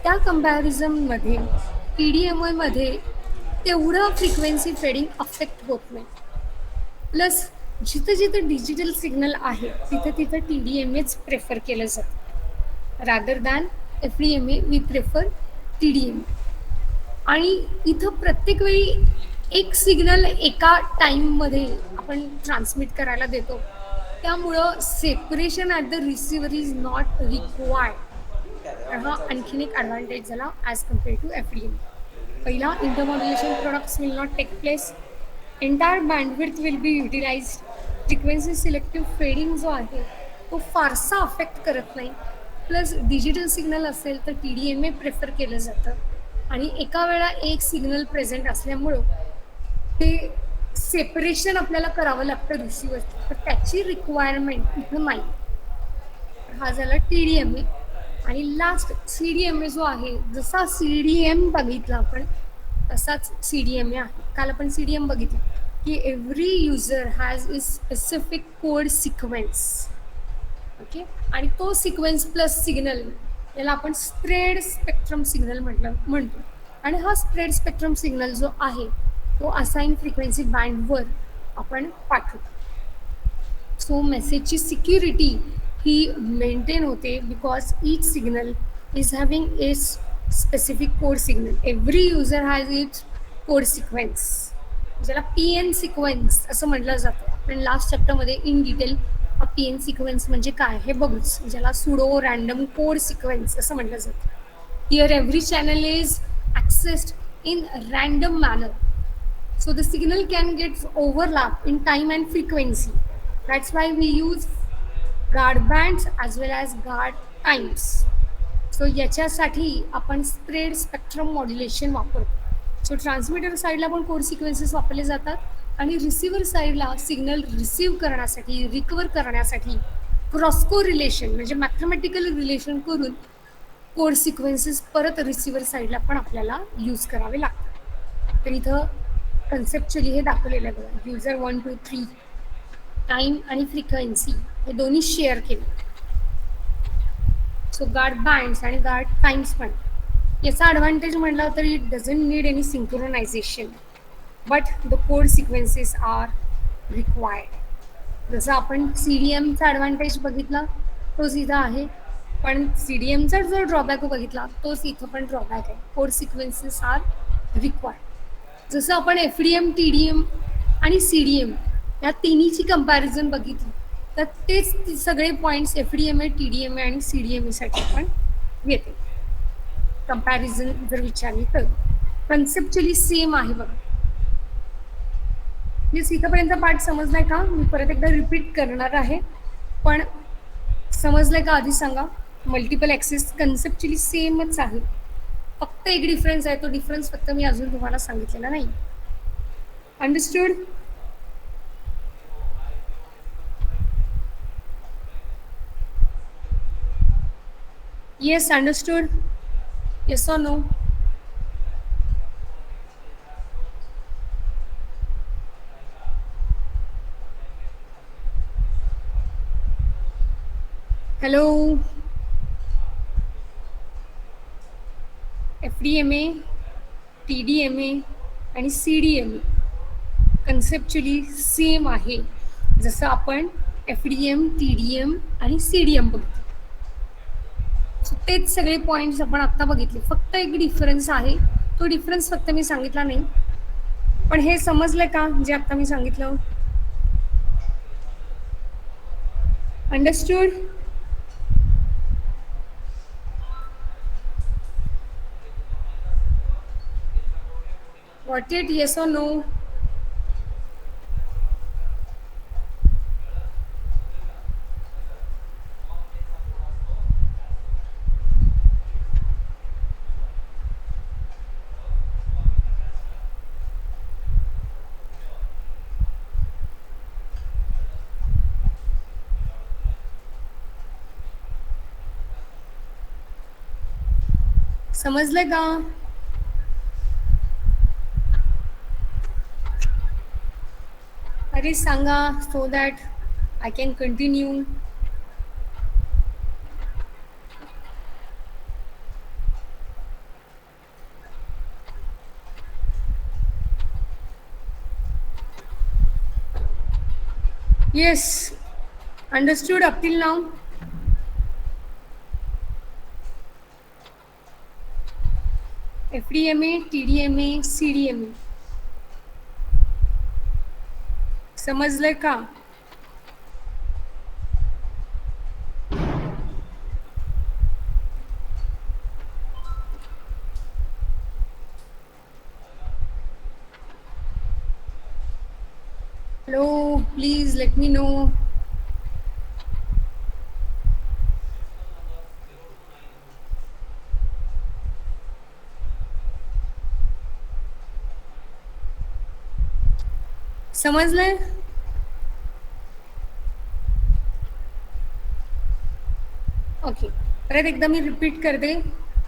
त्या कम्पॅरिझनमध्ये टी डी एम एमध्ये तेवढं फ्रिक्वेन्सी फेडिंग अफेक्ट होत नाही. प्लस जिथं जिथं डिजिटल सिग्नल आहे तिथं तिथं T D M H prefer केलं जातं rather than F D M A. We prefer T D M. आणि इथं प्रत्येक वेळी एक सिग्नल एका टाईममध्ये आपण ट्रान्समिट करायला देतो, त्यामुळं separation at the receiver is not required. हा आणखीन एक ॲडव्हान्टेज झाला as compare to F D M. पहिला, intermodulation products will not take place, entire bandwidth will be utilized. Frequency selective fading जो आहे तो फारसा अफेक्ट करत नाही. प्लस डिजिटल सिग्नल असेल तर T D M A prefer केलं जातं, आणि एका वेळा एक सिग्नल प्रेझेंट असल्यामुळं ते सेपरेशन आपल्याला करावं लागतं रिसिव्हरचं, तर त्याची रिक्वायरमेंट इथं नाही. हा झाला टी डी एम ए. आणि last C D M A जो आहे, जसा सी डी एम बघितला आपण तसाच सी डी एम ए आहे. काल आपण सी डी एम बघितलं की every user has is specific code sequence. Okay, आणि तो सिक्वेन्स प्लस सिग्नल याला आपण स्प्रेड स्पेक्ट्रम सिग्नल म्हणतो. आणि हा स्प्रेड स्पेक्ट्रम सिग्नल जो आहे तो असाइन फ्रिक्वेन्सी बँडवर आपण पाठवतो. सो मेसेजची सिक्युरिटी ही मेंटेन होते because each signal is having is specific code signal. Every user has its code sequence, ज्याला पी एन सिक्वेन्स असं म्हटलं जातं. आपण लास्ट चॅप्टरमध्ये in detail P N sequence म्हणजे काय हे बघूच, ज्याला सुडो रँडम कोड सिक्वेन्स असं म्हटलं जातं. Here every channel is accessed in random manner. So the signal can get overlap in time and frequency. That's why we use guard bands as well as guard times. So याच्यासाठी आपण spread spectrum modulation वापरतो. So transmitter साईडला पण code sequences वापरले जातात, आणि receiver साईडला signal receive करण्यासाठी, रिकवर करण्यासाठी क्रॉस को रिलेशन म्हणजे मॅथमॅटिकल रिलेशन करून कोड सिक्वेन्सेस परत रिसिव्हर साईडला पण आपल्याला यूज करावे लागतात. तर इथं कन्सेप्च्युअली हे दाखवलेलं आहे बघा, युजर 1 2 3 टाईम आणि फ्रिक्वेन्सी हे दोन्ही शेअर केले. सो गार्ड बँड्स आणि गार्ड टाइम्स पण. याचा ॲडव्हान्टेज म्हटलं तर it doesn't need any synchronization but the code sequences are required. जसं आपण CDMचा ॲडव्हान्टेज बघितला तोच इथं आहे, पण CDMचा जो ड्रॉबॅक बघितला तोच इथं पण ड्रॉबॅक आहे. Code sequences are required. जसं आपण FDM TDM आणि CDM या तिन्हीची कंपॅरिझन बघितली तर तेच सगळे पॉईंट्स FDMA TDMA आणि CDMAसाठी पण येते. कंपॅरिझन जर विचारली तर कन्सेप्च्युअली सेम आहे बघा. प्लीज इथंपर्यंत पाठ समजलाय का? मी परत एकदा रिपीट करणार आहे, पण समजलंय का आधी सांगा. मल्टिपल ॲक्सेस कन्सेप्च्युअली सेमच आहे, फक्त एक डिफरन्स आहे. तो डिफरन्स फक्त मी अजून तुम्हाला सांगितलेला नाही. Understood? Yes, understood? Yes or no? Hello. FDMA TDMA आणि CDMA कन्सेप्च्युअली सेम आहे, जसं आपण FDM TDM आणि CDM बघतो. सो तेच सगळे पॉईंट्स आपण आत्ता बघितले, फक्त एक डिफरन्स आहे. तो डिफरन्स फक्त मी सांगितला नाही, पण हे समजलं का जे आत्ता मी सांगितलं? Understood? Got it? Yes or no? समजलं का? अरे सांगा, so that I can continue. Yes, understood up till now? FDMA TDMA CDMA समजलंय का? Hello, please let me know. समजलंय? ओके, परत एकदा मी रिपीट करते.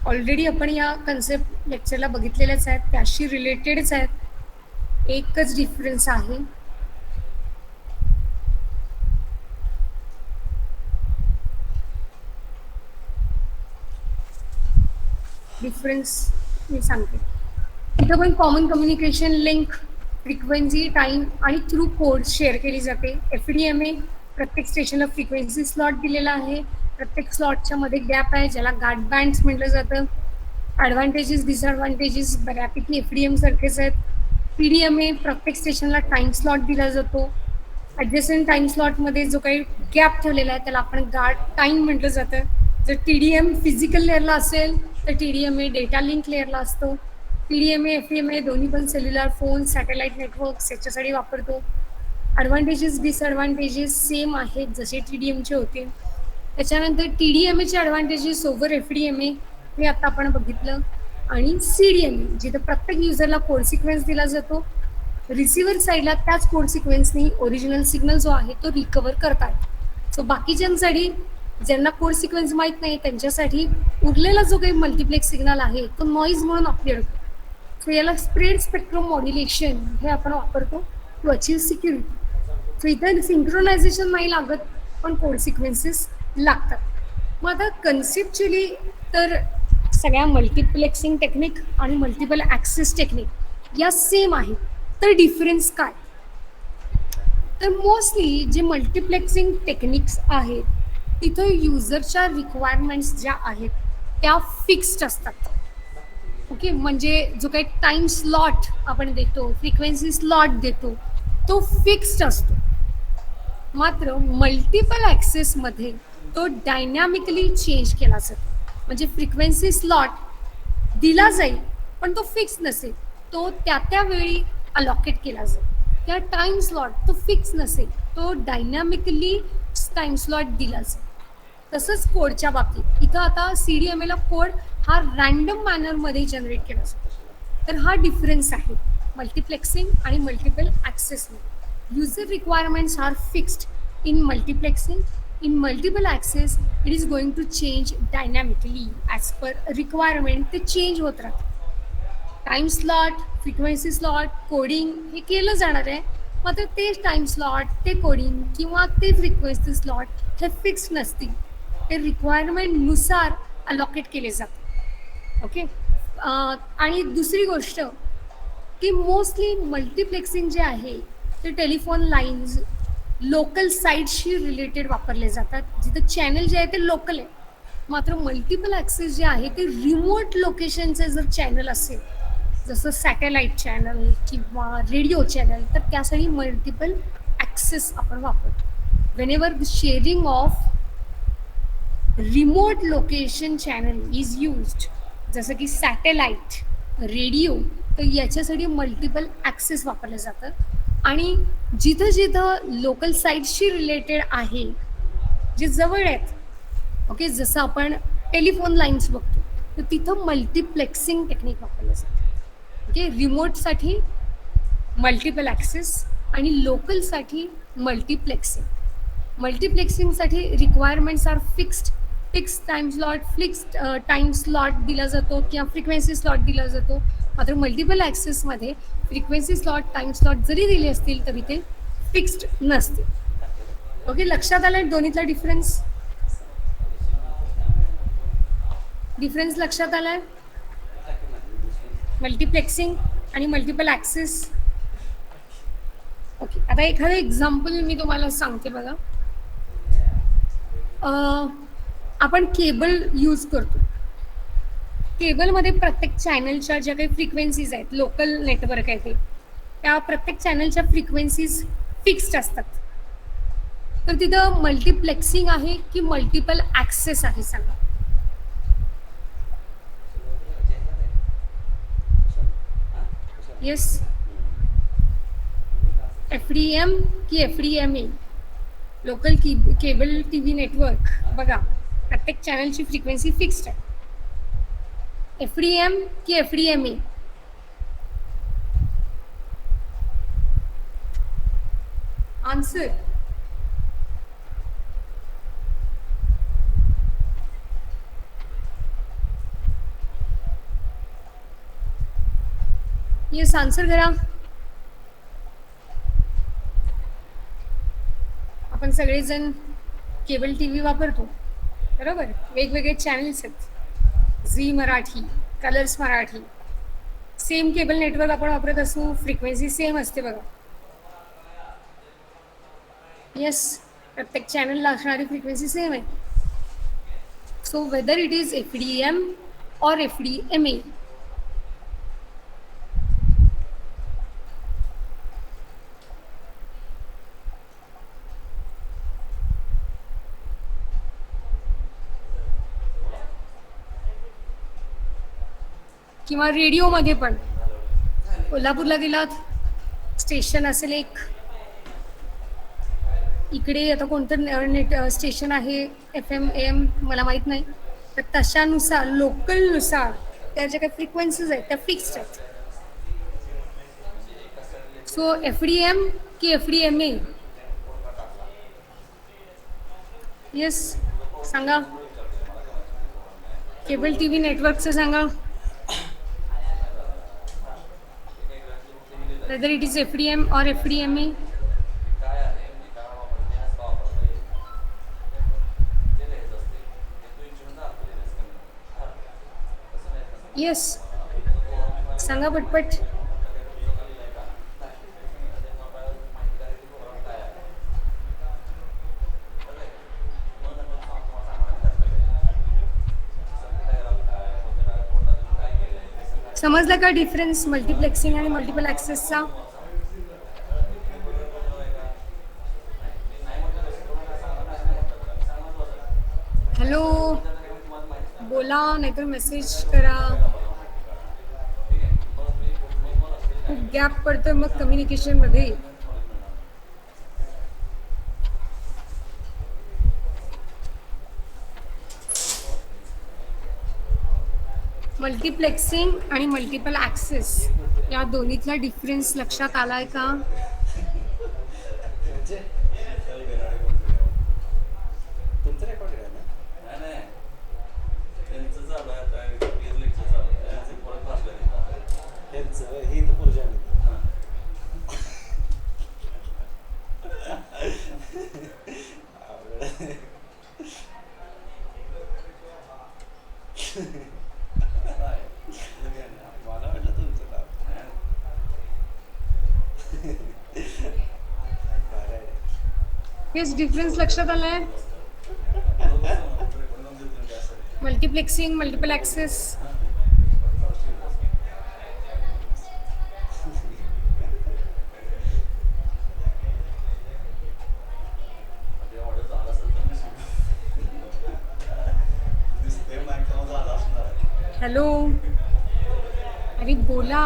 ऑलरेडी आपण या कन्सेप्ट लेक्चरला बघितलेल्याच आहेत, त्याशी रिलेटेडच आहेत. एकच डिफरन्स आहे. डिफरन्स मी सांगते. इथं पण common communication link, frequency, time आणि थ्रू कोड शेअर केली जाते. FDMA प्रत्येक स्टेशनला फ्रिक्वेन्सी स्लॉट दिलेला आहे, प्रत्येक स्लॉटच्या मध्ये गॅप आहे, ज्याला गार्ड बँड्स म्हटलं जातं. ॲडव्हान्टेजेस डिसॲडव्हान्टेजेस बऱ्यापैकी FDM सारखेच आहेत. TDMA प्रत्येक स्टेशनला टाईम स्लॉट दिला जातो. ॲडजस्टंट टाईम स्लॉटमध्ये जो काही गॅप ठेवलेला आहे त्याला आपण गार्ड टाईम म्हटलं जातं. जर TDM फिजिकल लेअरला असेल तर TDMA डेटा लिंक लेअरला असतो. TDMA FDMA दोन्ही पण सेल्युलर फोन, सॅटेलाईट नेटवर्क्स याच्यासाठी वापरतो. ॲडव्हान्टेजेस डिसॲडव्हान्टेजेस सेम आहेत जसे TDMचे होते. त्याच्यानंतर TDMAचे ॲडव्हान्टेजेस ओव्हर FDMA हे आता आपण बघितलं. आणि CDMA जिथं प्रत्येक युजरला कोड सिक्वेन्स दिला जातो, रिसिव्हर साईडला त्याच कोड सिक्वेन्सनी ओरिजिनल सिग्नल जो आहे तो रिकवर करतात. सो बाकीच्यांसाठी ज्यांना कोड सिक्वेन्स माहीत नाही त्यांच्यासाठी उरलेला जो काही मल्टिप्लेक्स सिग्नल आहे तो नॉईज म्हणून अपिअर होतो. सो याला स्प्रेड स्पेक्ट्रम मॉड्युलेशन हे आपण वापरतो टू अचीव्ह सिक्युरिटी. सो इथं सिंक्रोनायझेशन नाही लागत पण कोड सिक्वेन्सेस लागतात. मग आता कन्सेप्च्युअली तर सगळ्या मल्टिप्लेक्सिंग टेक्निक आणि मल्टिपल ॲक्सेस टेक्निक या सेम आहेत. तर डिफरन्स काय? तर मोस्टली जे मल्टिप्लेक्सिंग टेक्निक्स आहेत तिथं युजरच्या रिक्वायरमेंट्स ज्या आहेत त्या फिक्स्ड असतात. ओके, म्हणजे जो काही टाइम स्लॉट आपण देतो, फ्रिक्वेन्सी स्लॉट देतो, तो फिक्स्ड असतो. मात्र मल्टिपल ॲक्सेसमध्ये तो डायनॅमिकली चेंज केला जातो. म्हणजे फ्रिक्वेन्सी स्लॉट दिला जाईल पण तो फिक्स नसेल, तो त्या वेळी अलॉकेट केला जाईल. त्या टाइम स्लॉट तो फिक्स नसेल, तो डायनॅमिकली टाइम स्लॉट दिला जाईल. तसंच कोडच्या बाबतीत इथं आता CDMA कोड हा रँडम मॅनरमध्ये जनरेट केला जातो. तर हा डिफरन्स आहे मल्टिप्लेक्सिंग आणि multiple ॲक्सेसमध्ये. user requirements are fixed in multiplexing. In multiple access it is going to change dynamically as per requirement. ते चेंज होत राहतं. Time slot, frequency slot, coding हे केलं जाणार आहे. मात्र ते टाइम स्लॉट, ते कोडिंग किंवा ते फ्रिक्वेन्सी स्लॉट हे फिक्स नसतील, ते रिक्वायरमेंटनुसार अलॉकेट केले जातात. ओके, आणि दुसरी गोष्ट की मोस्टली मल्टिप्लेक्सिंग जे आहे ते टेलिफोन लाईन्स लोकल साईट्सशी रिलेटेड वापरले जातात, जिथं चॅनल जे आहे ते लोकल आहे. मात्र मल्टिपल ॲक्सेस जे आहे ते रिमोट लोकेशनचे जर चॅनल असेल, जसं सॅटेलाईट चॅनल किंवा रेडिओ चॅनल, तर त्यासाठी मल्टिपल ॲक्सेस आपण वापरतो. Whenever the shearing of remote location channel is used, जसं की सॅटेलाईट, रेडिओ, तर याच्यासाठी मल्टिपल ॲक्सेस वापरले जातात. आणि जिथं जिथं लोकल साईट्सशी रिलेटेड आहे, जे जवळ आहेत, ओके, जसं आपण टेलिफोन लाईन्स बघतो, तर तिथं मल्टिप्लेक्सिंग टेक्निक वापरलं जातं. ओके, रिमोटसाठी मल्टिपल ॲक्सेस आणि लोकलसाठी मल्टिप्लेक्सिंग. मल्टिप्लेक्सिंगसाठी requirements are fixed, fix time slot, fixed time slot दिला जातो किंवा फ्रिक्वेन्सी स्लॉट दिला जातो. मात्र मल्टिपल ॲक्सेसमध्ये फ्रिक्वेन्सी स्लॉट, टाइम स्लॉट जरी दिले असतील तरी ते फिक्स्ड नसते. ओके, लक्षात आलं दोन्हीतला डिफरन्स? लक्षात आलाय? मल्टिप्लेक्सिंग आणि मल्टिपल ॲक्सेस. ओके, आता एखादं एक्झाम्पल मी तुम्हाला सांगते बघा. आपण केबल यूज करतो. केबलमध्ये प्रत्येक चॅनलच्या ज्या काही फ्रिक्वेन्सीज आहेत, लोकल नेटवर्क आहे ते, त्या प्रत्येक चॅनलच्या फ्रिक्वेन्सीज फिक्स्ड असतात. तर तिथं मल्टिप्लेक्सिंग आहे की मल्टिपल ॲक्सेस आहे सांगा? येस, FDM की FDMA, local cable TV network बघा, प्रत्येक चॅनलची फ्रिक्वेन्सी फिक्स्ड आहे. FDM की FDMA? आन्सर. येस, आन्सर करा. आपण सगळेजण केबल TV वापरतो बरोबर. वेगवेगळे चॅनल्स आहेत, Zee Marathi, Colors Marathi, same cable network आपण वापरत असू, फ्रिक्वेन्सी सेम असते बघा. येस, प्रत्येक चॅनलला असणारी फ्रिक्वेन्सी सेम आहे. So whether it is FDM और FDMA, किंवा रेडिओमध्ये पण कोल्हापूरला गेलात, स्टेशन असेल एक, इकडे आता कोणतं नेट स्टेशन आहे, FM AM मला माहीत नाही, तर तशानुसार लोकलनुसार त्या ज्या काही फ्रिक्वेन्सीज आहेत त्या फिक्स्ड आहेत. सो FDM की FDMA? येस, सांगा. केबल टी व्ही नेटवर्कचं सांगा. वेदर इट इज FDM और FDMA. येस, सांगा पटपट. समजलं का डिफरन्स मल्टिप्लेक्सिंग आणि मल्टिपल ॲक्सेसचा? हॅलो, बोला नाहीतर मेसेज करा. खूप गॅप पडतोय मग कम्युनिकेशनमध्ये. मल्टिप्लेक्सिंग आणि मल्टिपल ॲक्सेस या दोन्हीतला डिफरन्स लक्षात आलाय का? तुमचं रेकॉर्ड आहे ना? नाही त्यांचं चालू आहे आता लेक्चर चालू आहे त्यांचं परत वाचलं त्यांचं हे तर पुरुष आहे. मला वाटलं तुमचं नाव हेच डिफरन्स लक्षात आलाय. Multiplexing multiple access. हॅलो, अरे बोला,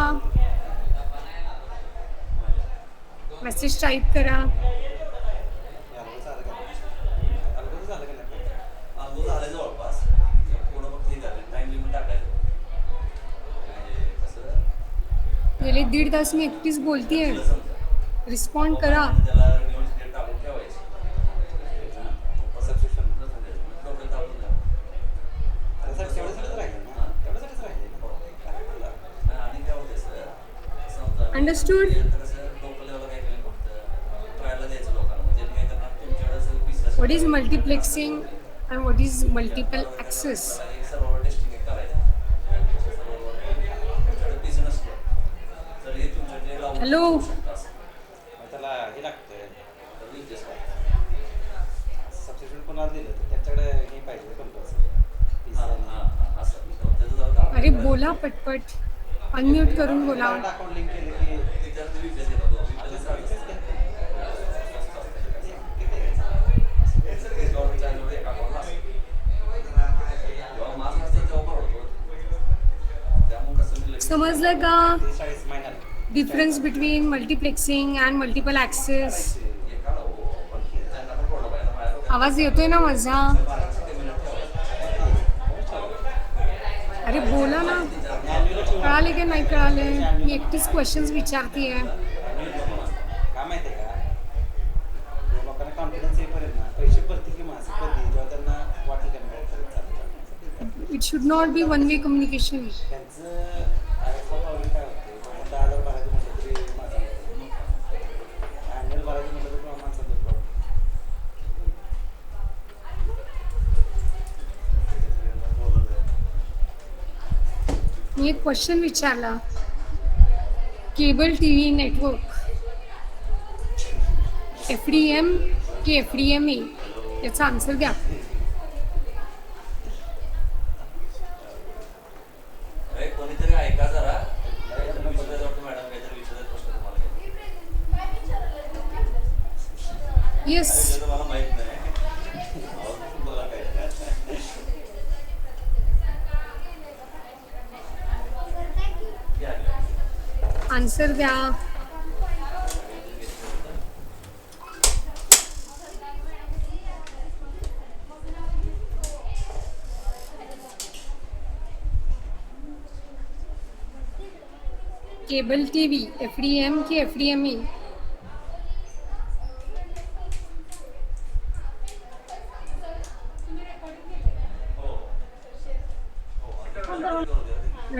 मेसेज टाईप करा. जवळपास थोडं फक्त हे झालं टाइम लिमिट टाकायचं गेले 1.5 तास मी एकटीच बोलतीये. रिस्पॉन्ड करा. त्याला डेट टाकून ठेवायची सबस्क्रिप्शन डोक्यात टाकून आणि काय होते सर समजा अंडरस्टूड. लोकल लेवलला काय केलं फक्त ट्रायला द्यायचं लोकांना म्हणजे काय करणार तुमच्याकडे विश्वास what is multiplexing and what is multiple access? Server testing करायचं तुमच्याकडे बिझनेस तर हे तुमच्याकडे लावून हॅलो, त्याला हे लागतं सबस्क्रिप्शन कोणाला दिलं तर त्याच्याकडे हे पाहिजे कंपल्सरी. अरे बोला पटपट. अनम्यूट करून बोला. अकाउंट लिंक केलं की समजलं का 40 महिन्याला difference between multiplexing and multiple access? आवाज येतोय ना माझा? अरे बोला ना. कळाले की नाही कळाले? मी एकटीच क्वेश्चन्स विचारतीये. काय माहिती आहे का लोकांना कॉन्फिडन्स येईपर्यंत ना पैसे भरतील की मासे कधी जेव्हा त्यांना वाटेल त्यांना करत चालतं. It should not be one way communication. त्यांचं प्रॉब्लेम काय होते 10,000 भरायचं म्हटलं तरी माझा अॅन्युअल भरायचं म्हटलं तर माणसाचा प्रॉब्लेम. मी एक क्वेश्चन विचारला. केबल TV नेटवर्क FDM की FDMA याचा आन्सर द्या. कोणीतरी ऐका जरा मॅडम काहीतरी विचारत प्रश्न तुम्हाला येस, मला माहित नाही मला काय आन्सर द्या. केबल TV FDM की FDMA?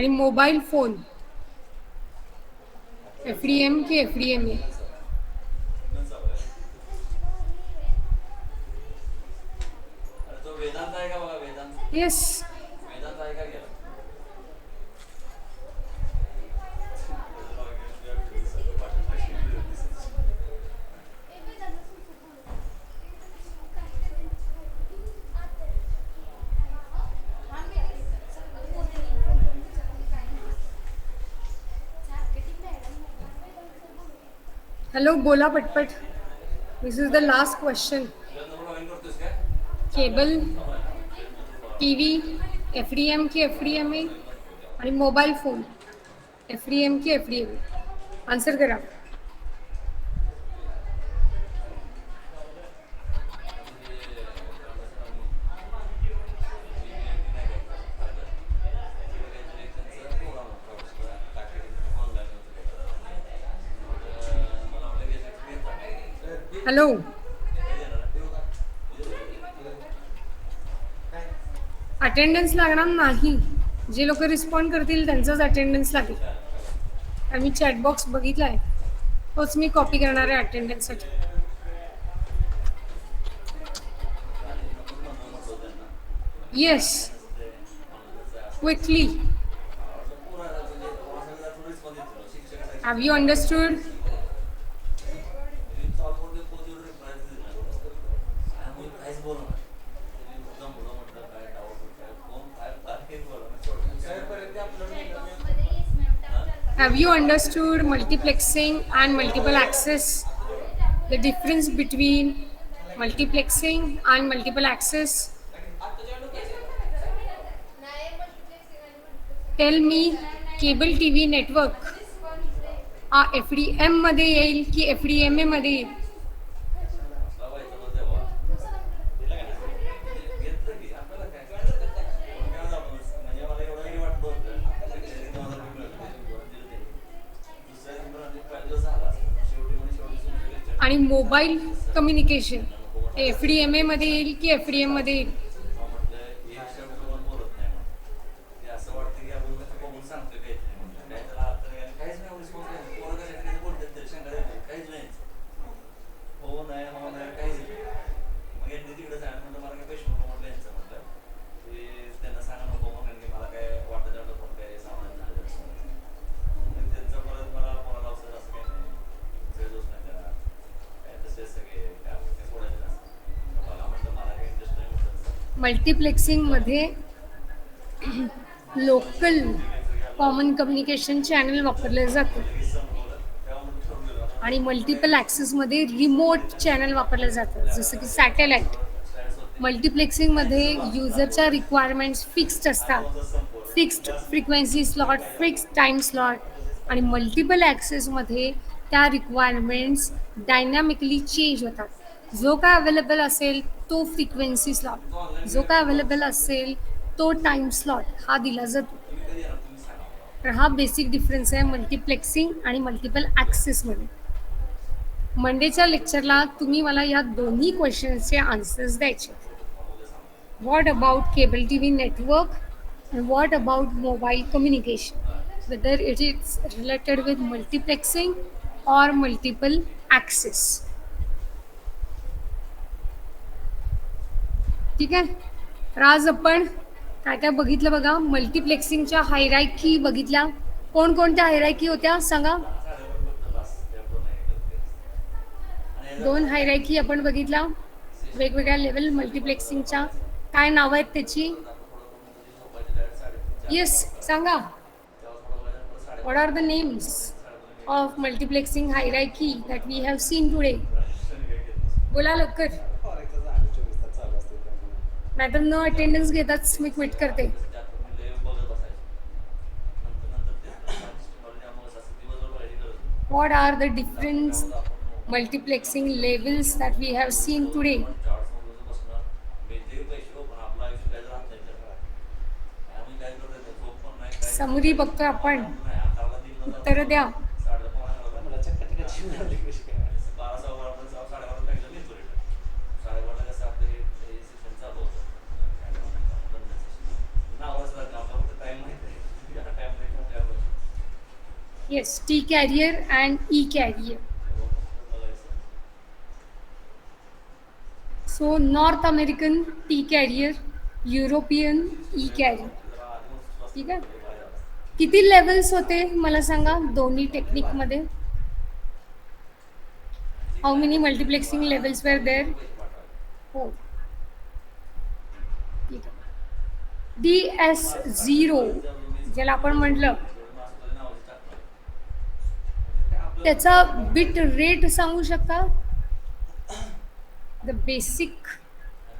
आणि मोबाईल फोन FDM की FDMA? कुठनं चालू आहे? अरे तो वेदांत आहे का बघा, वेदांत येस. वेदांत आहे का गेला? हॅलो, बोला पटपट. दिस इज द लास्ट क्वेश्चन. करतोस काय? केबल TV FDM की FDMA आणि मोबाईल फोन FDM की FDMA? आन्सर करा. हॅलो, अटेंडन्स लागणार नाही. जे लोक रिस्पॉन्ड करतील त्यांचाच अटेंडन्स लागेल. आणि मी चॅटबॉक्स बघितला आहे, तोच मी कॉपी करणार आहे अटेंडन्ससाठी. Yes, quickly. Have you understood? Have you understood multiplexing and multiple access? The difference between multiplexing and multiple access? Tell me, cable TV network FDM मध्ये येईल की FDMA मध्ये येईल? आणि मोबाईल कम्युनिकेशन FDMA मध्ये येईल की FDM मध्ये येईल? मल्टिप्लेक्सिंगमध्ये लोकल कॉमन कम्युनिकेशन चॅनल वापरले जाते आणि मल्टिपल ॲक्सेसमध्ये रिमोट चॅनल वापरलं जातं, जसं की सॅटेलाईट. मल्टिप्लेक्सिंगमध्ये युजरच्या रिक्वायरमेंट्स फिक्स्ड असतात, fixed frequency slot, fixed time slot. आणि मल्टिपल ॲक्सेसमध्ये त्या रिक्वायरमेंट्स डायनॅमिकली चेंज होतात. जो काय अवेलेबल असेल तो फ्रिक्वेन्सी स्लॉट, जो काय अवेलेबल असेल तो टाईम स्लॉट हा दिला जातो. तर हा बेसिक डिफरन्स आहे मल्टिप्लेक्सिंग आणि मल्टिपल ॲक्सेसमध्ये. मंडेच्या लेक्चरला तुम्ही मला या दोन्ही क्वेश्चन्सचे आन्सर्स द्यायचे. What about cable TV network and what about mobile communication, whether it is related with multiplexing or multiple access. ठीक आहे. तर आज आपण काय काय बघितलं बघा. मल्टिप्लेक्सिंगच्या हायरार्की बघितल्या. कोणकोणत्या हायरार्की होत्या सांगा? 2 हायरार्की आपण बघितल्या वेगवेगळ्या लेवल मल्टिप्लेक्सिंगच्या. काय नाव आहेत त्याची? येस, सांगा. What are the names of multiplexing hierarchy that we have seen today? बोला लवकर, नाहीतर न अटेंडन्स घेताच मी क्विट करते. What are the different multiplexing levels that we have seen today? Summary बघतोय आपण, उत्तर द्या. Yes, T carrier and E carrier. तेव्हा फक्त बघायचं. So North American T carrier, European E carrier. जरा आधी मस्त स्वस्त ठीक आहे. भेटलं, बाहेर आला. किती लेवल्स होते मला सांगा दोन्ही टेक्निकमध्ये? How many multiplexing levels were there? पैसे पाठवायचे. हो, ठीक आहे. DS0 ज्याला आपण म्हटलं, त्याचा बिट रेट सांगू शकता? द बेसिक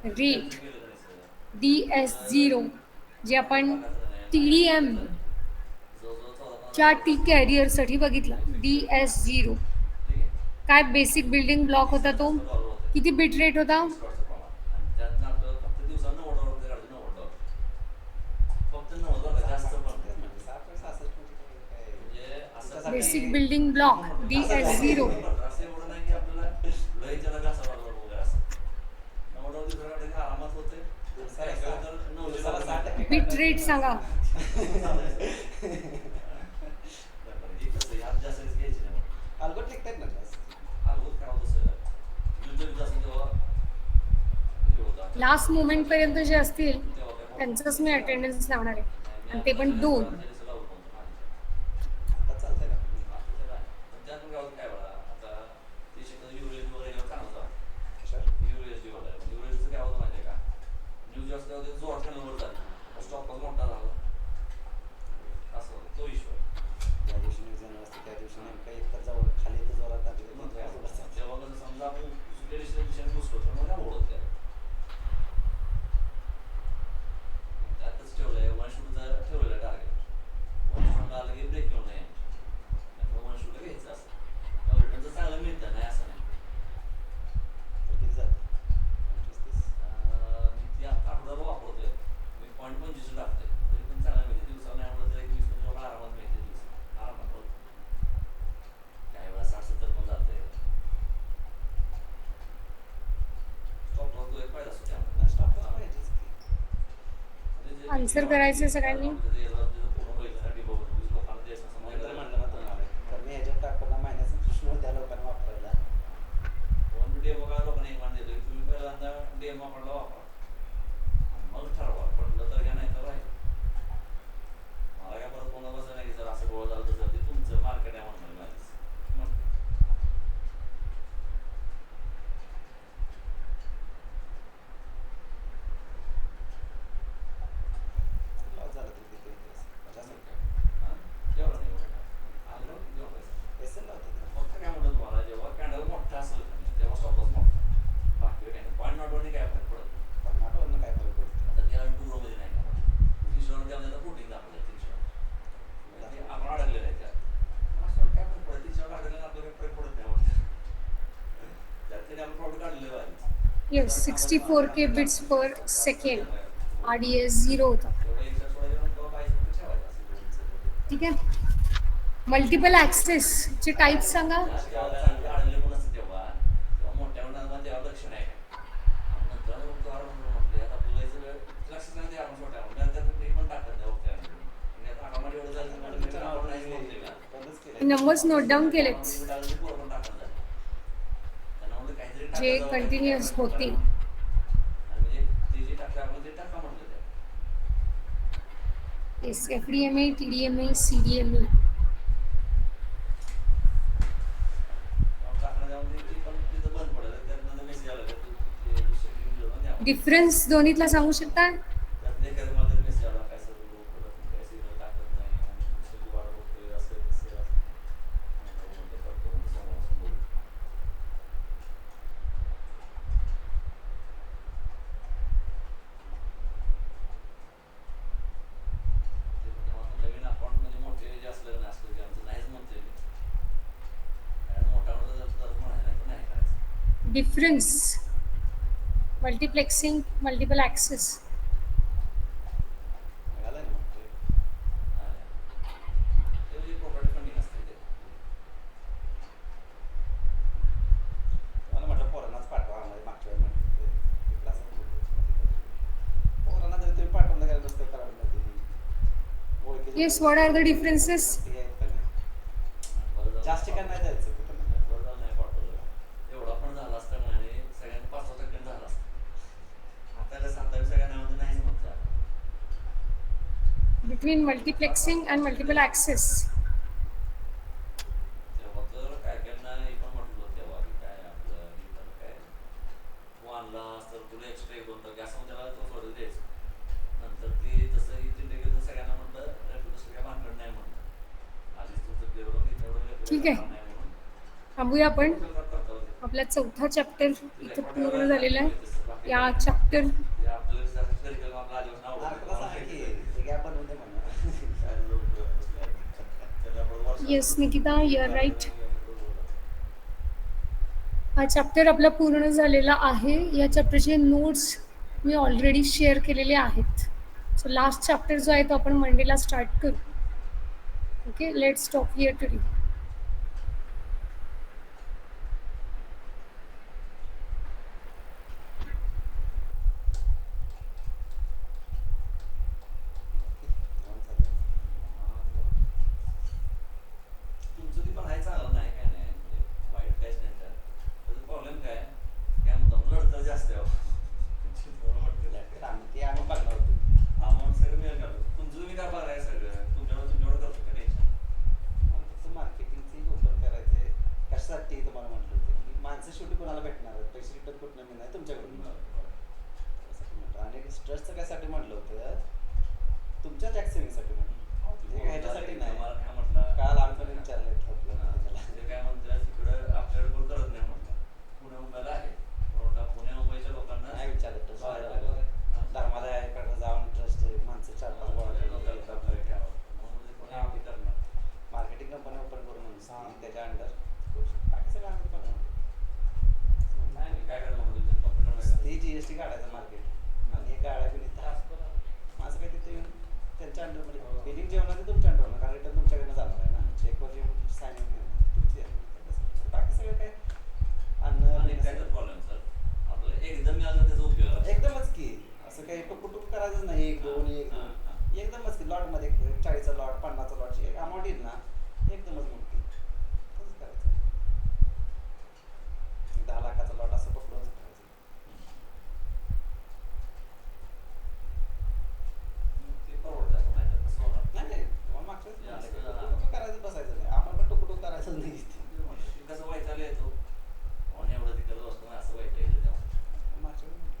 रेट DS0 जे आपण TDM च्या टी कॅरियरसाठी बघितलं, DS0 काय बेसिक बिल्डिंग ब्लॉक होता तो, किती बिट रेट होता? त्यातनं आपल्याला फक्त दिवसानं $90 काढायचे, $90. फक्त $90 जास्त पण म्हणजे असं बेसिक बिल्डिंग ब्लॉक DS0 असं एवढं नाही की आपल्याला लय त्याला घासावं लागलं वगैरे असं. $90 दिवसाला काढले की आरामात होते. काय तर $90 बिट रेट सांगा. हे कसं यात जास्त risk घ्यायची नाही. अलगट टिकतायत ना जास्त. अलगद काय होतं सगळं. YouTube जास्त तेव्हा हे होतं. लास्ट मोमेंट पर्यंत जे असतील तेव्हा काय त्यांचंच मी अटेंडन्स लावणार आहे, आणि ते पण 2. आता चालतंय ना. ज्या दिवशी न्यूज येणार असते त्या दिवशी नेमका एक तर जवळ खाली तर जोरात टाकले तर मग काय बोलायचं. त्यातच ठेवलंय वन शूटचं ठेवलेलं टार्गेट. वन शूट आलं की ब्रेक घेऊन नये, वन शूट घ्यायचं असं रिटर्नचं चांगलं मिळतं, नाही असं नाही. तर किती जातं? 25-30? मी ती आता आठवड्याला वापरतोय. मी 0.25 टाकतोय, तरी पण चांगलं मिळते. दिवसाला नाही आवडत तरी 20-25 आरामात मिळते. दिवस आरामात होतं. काही वेळा 60-70 पण जाते. स्टॉप लॉस तो एक फायदा असतो त्यामध्ये. नाही, stop loss पाहिजेच की. आन्सर करायचं सगळ्यांनी. मी तर म्हणलं ना तुम्हाला, तर मी ह्याच्यात टाकतो ना महिन्याचा प्रश्न त्या लोकांना वापरायला. डेमो काय लोकांना एक मान देतोय, तुम्ही पहिल्यांदा डेमो वापरला वापरा, मग ठरवा पडलं तर घ्या, नाही तर राहील. मला काय परत कोणाला बसं नाही की जर असं गोळ झालं तर ते तुमचं मार्केट आहे म्हणणार माझीच. लॉस झाला तरी किती होते असं? 50 रुपये. एवढं नाही एवढं आलं जेव्हा पैसा पैसे लावतात. फक्त काय म्हणलं तुम्हाला, जेव्हा कॅन्डल मोठा असेल का नाही, तेव्हा स्टॉपलॉस मोठा. बाकी काय नाही. पॉईंट नॉटवरनी काय फरक पडत नाही. पण नाटवरनं काय फरक पडतो? आता त्याला 2 मध्ये नाही का 300 त्यामध्ये आता प्रोटीन दाखवलं 300. म्हणजे आपण अडकलेलं आहे त्यात. असं काय फरक पडत 300 अडकलेलं आपल्याला काही फरक पडत नाही म्हणतात. त्यात तरी आपण प्रॉफिट काढलेलं आहे. Yes, 64K bits per second RDS0 होता. तेवढं एकदा सोडायचं तेव्हा पाहिजे होतं ठेवायचं असं दोनचं. ठीक आहे. मल्टिपल ॲक्सेसचे टाईप्स सांगा. काढले पण असतं तेव्हा मोठ्या म्हणून तेव्हा लक्ष नाही नंतर म्हटलं आता आपल्याला सगळं लक्ष नाही ते आपण छोट्या त्यात ते पण टाकत नाही वक्त्या आकामध्ये एवढं झालं आपण नाहीच बोलते का बंदच केलं. नंबर्स नोट डाऊन केलेत पोरं पण टाकत झालं त्यांना म्हटलं काहीतरी जे टाकायचं कंटिन्युअस होतील. आणि म्हणजे ते जे टाकलं आपण ते टाका म्हटलं त्या येस, FDMA, TDMA, CDMA. टाकणं त्यामुळे ते पण तिथं बंद पडेल त्यातनं मेसेज आला का तू दुसरे डिफरन्स दोन्हीतला सांगू शकता? त्यातले एखाद्या मला मेसेज आला काय सर काय सिग्नल टाकत नाही आणि दुसरी वाढ होतोय असं कसं म्हणतो करतो समोर बोलू. नवीन अकाउंट म्हणजे मोठे जे असलं ना असलं की आमचं नाहीच म्हणतोय मी मोठा मोठा जर म्हणायला नाही तर नाही करायचं. Difference multiplexing, multiple access. मिळालं ना मग ते. ते म्हणजे प्रॉपर्टी फंडिंग असते ते. मला म्हटलं पोरांनाच पाठवा आम्हाला मागच्या वेळी म्हटलं ते क्लास पोरांना जरी तुम्ही पाठवलं काय नसतं करायला ते ओळखीचे yes, what are the differences? ते आहेत का नाही? जास्त ठिकाण नाही जायचं कुठं नाही. बरोबर नाही पाठवलं एवढा पण झाला असता का नाही सगळ्यांनी 5-6% झाला असता. आता कसं आता सगळ्यांना म्हणजे नाहीच म्हणतात between multiplexing and multiple access. तेव्हा तर काय केलं हे पण म्हटलं होतं तेव्हा की काय आपलं हे तर काय तू आणलास तर तुला एक्स्ट्रा 1-2 असं मग त्याला तो सोडून द्यायचं. नंतर ते जसं ही चिंडे गेलं सगळ्यांना म्हटलं तसं काय भानगड नाही म्हणलं आधीच तुमचं क्लिअर होऊन ठीक आहे. नाही म्हणून थांबूया आपण. करता होते. आपला 4था चॅप्टर इथं पूर्ण झालेला आहे. बाकी या काय नाही. चॅप्टर ते आपलं जसं curriculum आपलं आधीपासून आवडतं. मार्कला सांगा की गॅप बनवून दे म्हणा. Yes Nikita you are right. हा चॅप्टर आपला पूर्ण झालेला आहे. या चॅप्टरचे नोट्स मी ऑलरेडी शेअर केलेले आहेत. सो लास्ट चॅप्टर जो आहे तो आपण मंडेला स्टार्ट करू. Okay, let's stop here today. तुमचं ती पण आहे चांगलं नाही काय नाही म्हणजे वाईट काहीच नाही त्यात. त्याचा प्रॉब्लेम काय काय म्हणतो लढतर जास्त आहे ते आम्ही बघणार होतो. अमाऊंट सगळं मिळेल का तुमचं तुम्ही काय बघाय सगळं तुमच्याकडे करतो का टेन्शन. मला फक्त मार्केटिंगचे ओपन करायचे कशासाठी तुम्हाला म्हटलं होतं की माणसं शेवटी कोणाला भेटणार आहेत, पैसे रिटर्न कुठनं मिळणार तुमच्याकडून त्यासाठी म्हटलं. आणि स्ट्रेसचं कायसाठी म्हटलं होतं तुमच्या टॅक्स सेविंगसाठी म्हटलं म्हणजे ह्याच्यासाठी नाही. मला काय म्हटलं काल आम्ही पण विचारलं आपल्याला त्याला ते काय म्हणतात तिकडं आपल्याकडे कोण करत नाही म्हटलं पुणे मुंबईला आहे म्हणून पुणे मुंबईच्या लोकांना नाही विचारलं ट्रस्ट धर्माला याकडे जाऊन ट्रस्ट माणसं 4-5 गोळा मार्केटिंग कंपनी ओपन करून म्हणून त्याच्या अंडर बाकी सगळं अंडर पण नाही काय करायचं कंपनी ते GST काढायचं मार्केट आणि एक गाड्या बिली माझं काय तिथे येऊन त्यांच्या अंडरमध्ये बिलिंग जेवणार ते तुमच्या अंडर कारण रिटर्न तुमच्याकडनं जाणार आहे ना चेकवर येऊन साईन तुमची आहे. बाकी सगळं काय अन्न आणि काय तर प्रॉब्लेम सर आपलं एकदम मिळालं त्याचा उपयोग आहे. एकदमच की असं काही टुकटुक करायचं नाही 1-2 एकदमच की लॉटमध्ये 40चा लॉट 50चा लॉटची एक अमाऊंट येईल ना एकदमच मोठी तसंच करायचं. 10 लाखाचा लॉट असं पकडूनच करायचं. ते परवडतं नाही तर कसं होणार नाही तुम्हाला मागच्या वेळेस म्हटलं की टुकटुक करायचं बसायचं नाही आपण पण टुकटुक करायचं नाही. कसं वैताला येतो कोण एवढं तिकडं असतो ना असं वैता येतं तेव्हा मागच्या वेळेस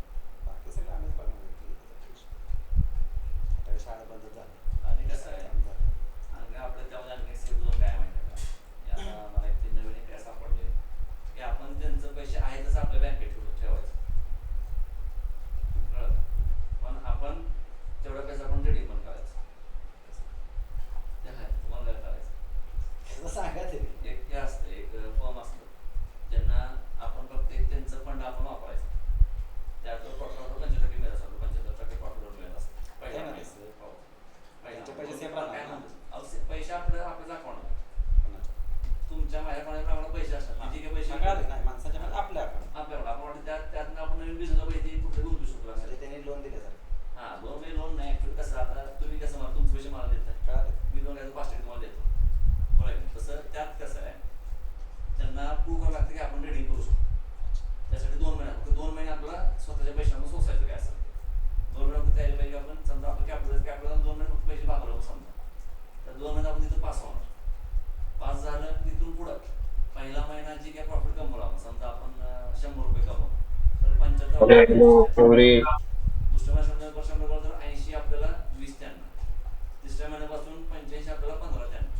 बाकी सगळं आम्हीच बघणार की आता शाळा बंद झाली आणि कसं आहे आणि आपलं त्यामध्ये आणखी सेफ झोन काय माहिती आहे का आता मला एक ते नवीन एक काय सापडले की आपण त्यांचं पैसे आहे तसं आपल्या बँकेत ठेवायचं कळलं का? पण आपण तेवढा पैसा आपण रेडी पण करायचं ते आहे तुम्हाला काय करायचं तसं सांगा ते एक हे असतं एक फर्म असतं ज्यांना आपण फक्त एक त्यांचं फंड आपण वापरायचं त्यात क्वार्टर 75% मिळत असतो 75% क्वार्टर मिळत असतं पहिल्या काय महिन्यात. म्हणतेस? हो. त्यांचे पैसे पैसे सेफ काय राहणार ना? म्हणतात अहो, पैसे आपल्याच अकाउंट तुमच्या माझ्या प्रमाणे पैसे असतात किती काय पैसे सांगा नाही माणसाच्या मध्ये आपल्या account. आपल्याकडे आपण वाटतं त्यातनं आपण नवीन बिझनेस पैसे कुठे गुंतवू शकतो म्हणजे असं त्यांनी लोन दिल्यासारखं हां लोन नाही ऍक्च्युअली कसं आता तुम्ही कसं मला तुमचे पैसे मला देत नाही कळालं मी 2,500 तुम्हाला देतो बरोबर आहे तसं त्यात कसं आहे त्यांना प्रूव्ह करावं लागतं की आपण रेडिंग करू शकतो त्यासाठी 2 महिने फक्त 2 महिने आपल्याला स्वतःच्या पैशांना सोसायचं काय असेल 2 महिने फक्त त्याच्या पैकी आपण समजा आपण कॅपिटल 2 महिने फक्त पैसे भागवलं समजा तर 2 महिने आपण तिथं पास होणार पास झालं तिथून पुढं पहिला महिना जी काय प्रॉफिट कमवला आपण समजा आपण 100 रुपये कमवलं तर 75 दुसऱ्या महिन्यात 100 तर 80 आपल्याला 20 त्यांना तिसऱ्या महिन्यापासून 85 आपल्याला 15 त्यांना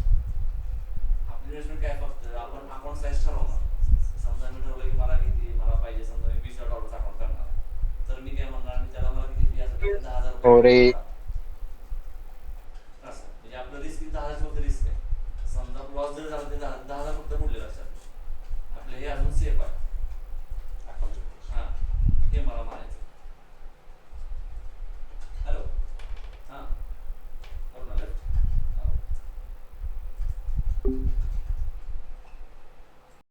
आपली इन्व्हेस्टमेंट काय फक्त आपण अकाउंट साईज ठरवणार समजा मी ठरवलं की मला किती मला पाहिजे समजा मी $20 अकाउंट करणार तर मी काय म्हणणार मी त्याला मला किती फी असेल 10,000 रुपये असं म्हणजे आपलं रिस्क 10,000 फक्त रिस्क आहे समजा लॉस जर झाला ते 10,000 फक्त बुडले लक्षात आपले हे अजून सेफ आहे account. हां हे मला म्हणायचं